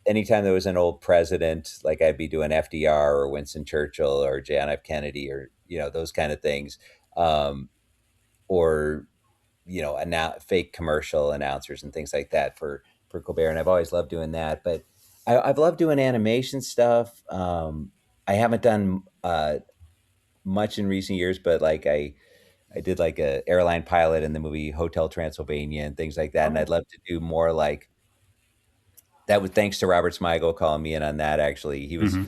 anytime there was an old president, like I'd be doing FDR or Winston Churchill or John F. Kennedy or those kind of things, or fake commercial announcers and things like that for Colbert. And I've always loved doing that. But I've loved doing animation stuff. I haven't done much in recent years, but like I did like a airline pilot in the movie Hotel Transylvania and things like that. And I'd
Oh.
love to do more like that. Was thanks to Robert Smigel calling me in on that. Actually, he was
Hmm.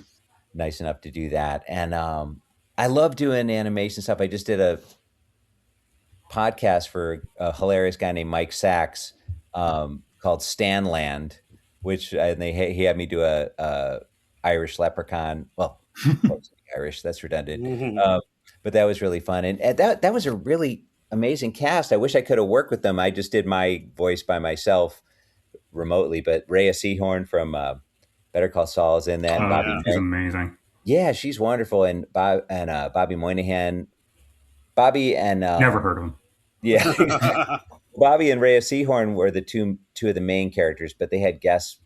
nice enough to do that. And I love doing animation stuff. I just did a podcast for a hilarious guy named Mike Sachs called Stanland, which and he had me do a Irish leprechaun. Well, of course, Irish. That's redundant.
Mhm.
Um, but that was really fun, and that was a really amazing cast. I wish I could have worked with them. I just did my voice by myself remotely. But Rhea Seahorn from Better Call Saul is in that, and
Oh
Oh,
Bobby.
yeah.
she's amazing.
Yeah, she's wonderful, and Bobby Moynihan. Bobby and
Never heard of him.
yeah, Bobby and Rhea Seahorn were the two of the main characters, but they had guests.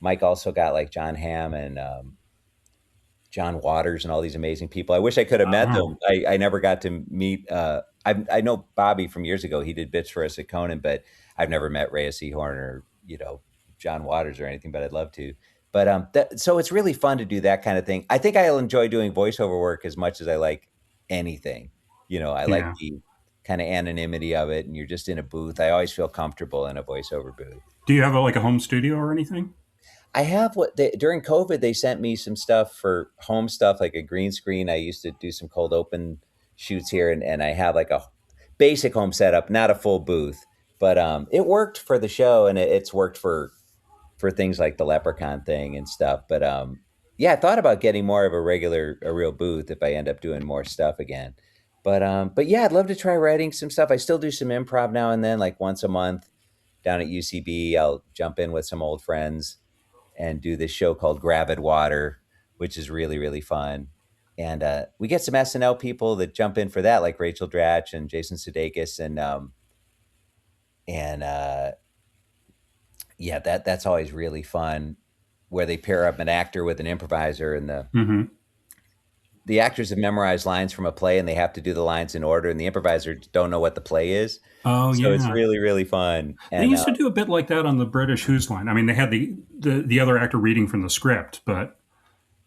Mike also got like John Hamm and John Waters and all these amazing people. I wish I could have met
Wow.
them. I never got to meet. I know Bobby from years ago. He did bits for us at Conan, but I've never met Rhea Seahorn or John Waters or anything. But I'd love to. But so it's really fun to do that kind of thing. I think I'll enjoy doing voiceover work as much as I like anything. I like
Yeah.
the kind of anonymity of it, and you're just in a booth. I always feel comfortable in a voiceover booth.
Do you have like a home studio or anything?
I have during COVID they sent me some stuff for home stuff like a green screen. I used to do some cold open shoots here, and I have like a basic home setup, not a full booth, but it worked for the show, and it's worked for things like the Leprechaun thing and stuff. But yeah, I thought about getting more of a real booth if I end up doing more stuff again. But yeah, I'd love to try writing some stuff. I still do some improv now and then, like once a month down at UCB. I'll jump in with some old friends and do this show called Gravid Water, which is really, really fun. And we get some SNL people that jump in for that, like Rachel Dratch and Jason Sudeikis, and yeah, that's always really fun. Where they pair up an actor with an improviser, and
Hmm.
the actors have memorized lines from a play, and they have to do the lines in order, and the improvisers don't know what the play is,
Oh,
so it's
yeah.
really, really fun.
They
And
used to do a bit like that on the British Who's Line. I mean, they had the other actor reading from the script, but I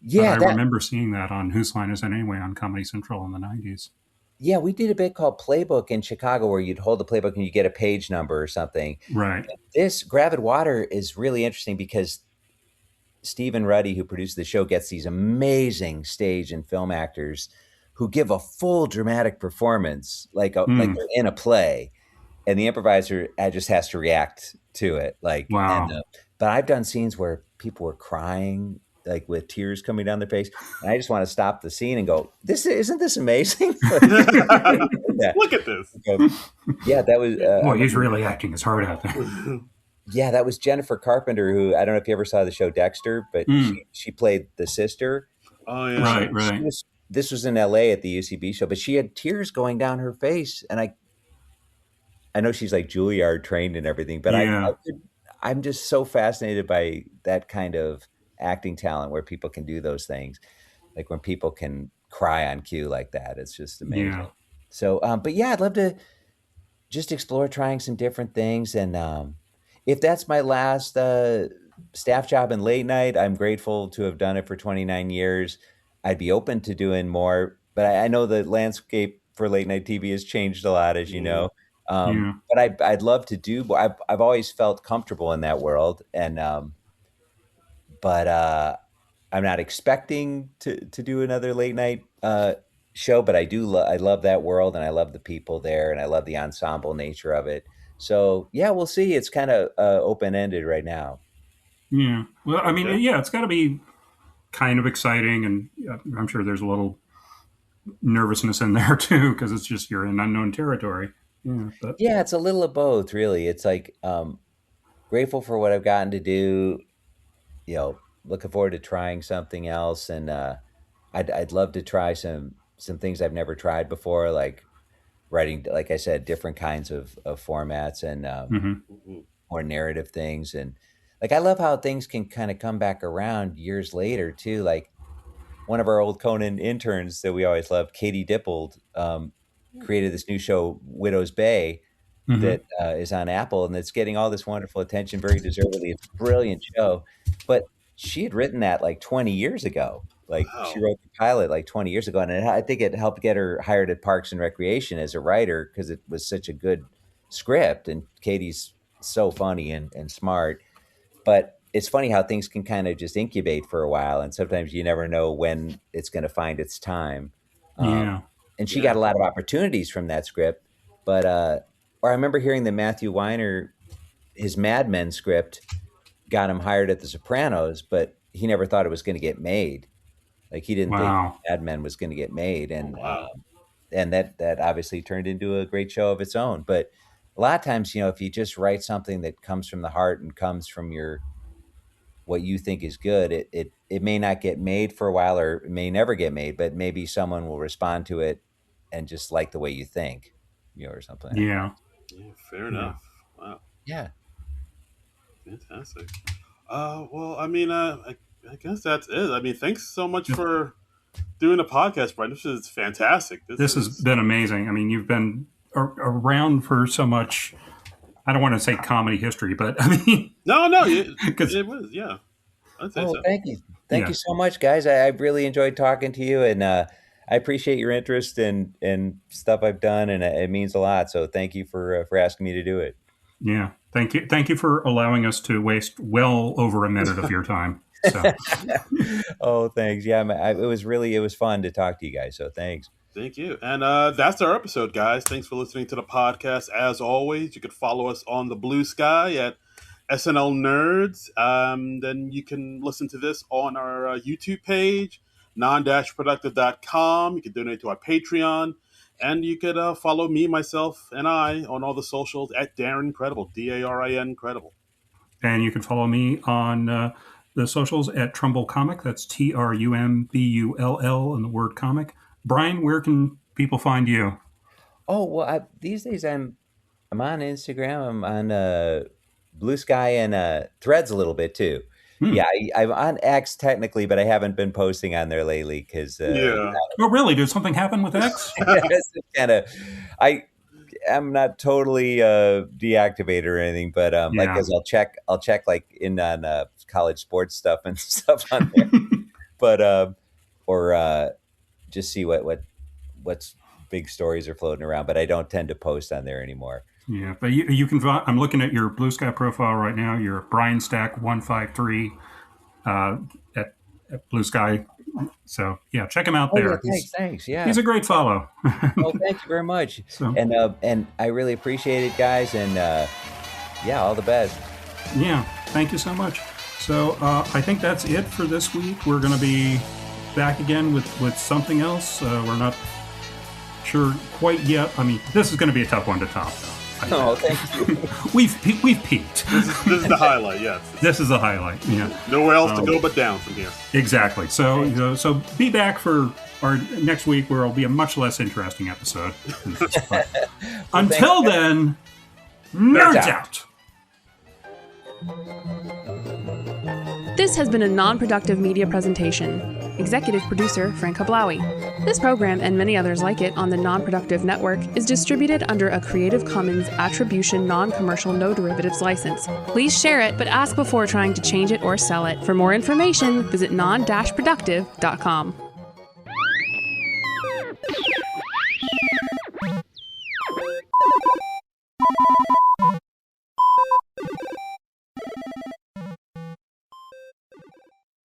yeah, that
remember seeing that on Whose Line Is It Anyway on Comedy Central in the 90s.
yeah, we did a bit called Playbook in Chicago, where you'd hold the playbook and you get a page number or something.
Right.
This Gravid Water is really interesting because Stephen Ruddy, who produced the show, gets these amazing stage and film actors who give a full dramatic performance, like
Mm.
they're in a play, and the improviser just has to react to it.
Wow.
But I've done scenes where people were crying, like with tears coming down their face, and I just want to stop the scene and go, "This isn't this amazing?" Yeah,
Look at this.
so, yeah, that was. I
Boy, he's
remember
really acting his heart out there.
Yeah, that was Jennifer Carpenter, who I don't know if you ever saw the show Dexter, but
Mm.
she played the sister,
Oh
and
yeah.
Right,
she
right.
was this was in L.A. at the UCB show, but she had tears going down her face, and I know she's like Juilliard trained and everything, but
Yeah.
I'm just so fascinated by that kind of acting talent where people can do those things, like when people can cry on cue like that. It's just amazing.
Yeah.
So, but yeah, I'd love to just explore trying some different things. And if that's my last staff job in late night, I'm grateful to have done it for 29 years. I'd be open to doing more, but I know the landscape for late night TV has changed a lot, as you
Mm.
know.
Yeah.
But I'd love to do. I've always felt comfortable in that world, and but I'm not expecting to do another late night show, but I love that world, and I love the people there, and I love the ensemble nature of it. So yeah, we'll see. It's kind of open ended right now.
Yeah. Well, I mean,
Okay.
yeah, it's got to be kind of exciting, and I'm sure there's a little nervousness in there too because it's just you're in unknown territory. Yeah, but
Yeah, it's a little of both, really. It's like grateful for what I've gotten to do. Looking forward to trying something else, and I'd love to try some things I've never tried before, like writing, like I said, different kinds of formats and
mhm.
Mhm.
more narrative things. And like I love how things can kind of come back around years later too. Like one of our old Conan interns that we always loved, Katie Dippold, created this new show, Widow's Bay,
Mhm.
that is on Apple, and it's getting all this wonderful attention, very deservedly. It's a brilliant show, but she had written that like 20 years ago. Like she
Wow.
wrote the pilot like 20 years ago, and I think it helped get her hired at Parks and Recreation as a writer because it was such a good script. And Katie's so funny and smart. But it's funny how things can kind of just incubate for a while, and sometimes you never know when it's going to find its time.
Yeah.
And she got
Yeah.
a lot of opportunities from that script, but or I remember hearing that Matthew Weiner, his Mad Men script, got him hired at The Sopranos, but he never thought it was going to get made. Like he didn't think
Wow.
Mad Men was going to get made,
Oh wow.
and that obviously turned into a great show of its own. But a lot of times, if you just write something that comes from the heart and comes from your what you think is good, it may not get made for a while, or it may never get made, but maybe someone will respond to it and just like the way you think, or something like that.
Yeah.
Yeah. Fair
Yeah.
enough. Wow.
Yeah.
Fantastic. Well, I mean, I guess that's it. I mean, thanks so much for doing the podcast, Brian. This is fantastic. This
This has
is
been amazing. I mean, you've been around for so much. I don't want to say comedy history, but I mean,
no, no.
because
It was, yeah. I'd say
Oh,
so.
thank you. Thank
yeah,
you so much, guys. I really enjoyed talking to you, and I appreciate your interest in stuff I've done, and it means a lot. So thank you for asking me to do it.
yeah. Thank you for allowing us to waste well over a minute of your time. So
Oh, thanks. Yeah, it was fun to talk to you guys. So thanks.
Thank you. And that's our episode, guys. Thanks for listening to the podcast. As always, you could follow us on the Blue Sky at SNL Nerds. Then you can listen to this on our YouTube page, Non-Productive.com. You can donate to our Patreon. And you could follow me, myself, and I on all the socials at Darren Credible, Darin Credible.
and you can follow me on the socials at Trumbull Comic. That's TRUMBULL and the word comic. Brian, where can people find you?
Oh well, these days I'm on Instagram. I'm on Blue Sky and Threads a little bit too.
Hmm.
Yeah, I'm on X technically, but I haven't been posting on there lately because
Yeah.
Oh, really? Did something happen with X?
it's kind of I am not totally deactivated or anything, but like
Yeah.
because I'll check like in on college sports stuff and stuff on there, but or just see what's big stories are floating around. But I don't tend to post on there anymore.
Yeah, but you can. I'm looking at your Blue Sky profile right now. You're Brian Stack 153 uh, at Blue Sky. So yeah, check him out
Oh yeah,
there.
thanks, yeah.
He's a great follow.
Oh, thank you very much,
So
and I really appreciate it, guys, and yeah, all the best.
yeah, thank you so much. So I think that's it for this week. We're going to be back again with something else. We're not sure quite yet. I mean, this is going to be a tough one to top, though.
Oh, thank you.
We've peaked.
This is the highlight, yes.
This is the highlight. Yeah,
Nowhere else to go but down from here.
exactly. So so be back for our next week, where it'll be a much less interesting episode. But until then, nerds out.
This has been a non-productive media presentation. Executive producer Frank Hablawi. This program and many others like it on the Non-Productive Network is distributed under a Creative Commons Attribution Non-Commercial No Derivatives license. Please share it, but ask before trying to change it or sell it. For more information, visit non-productive.com.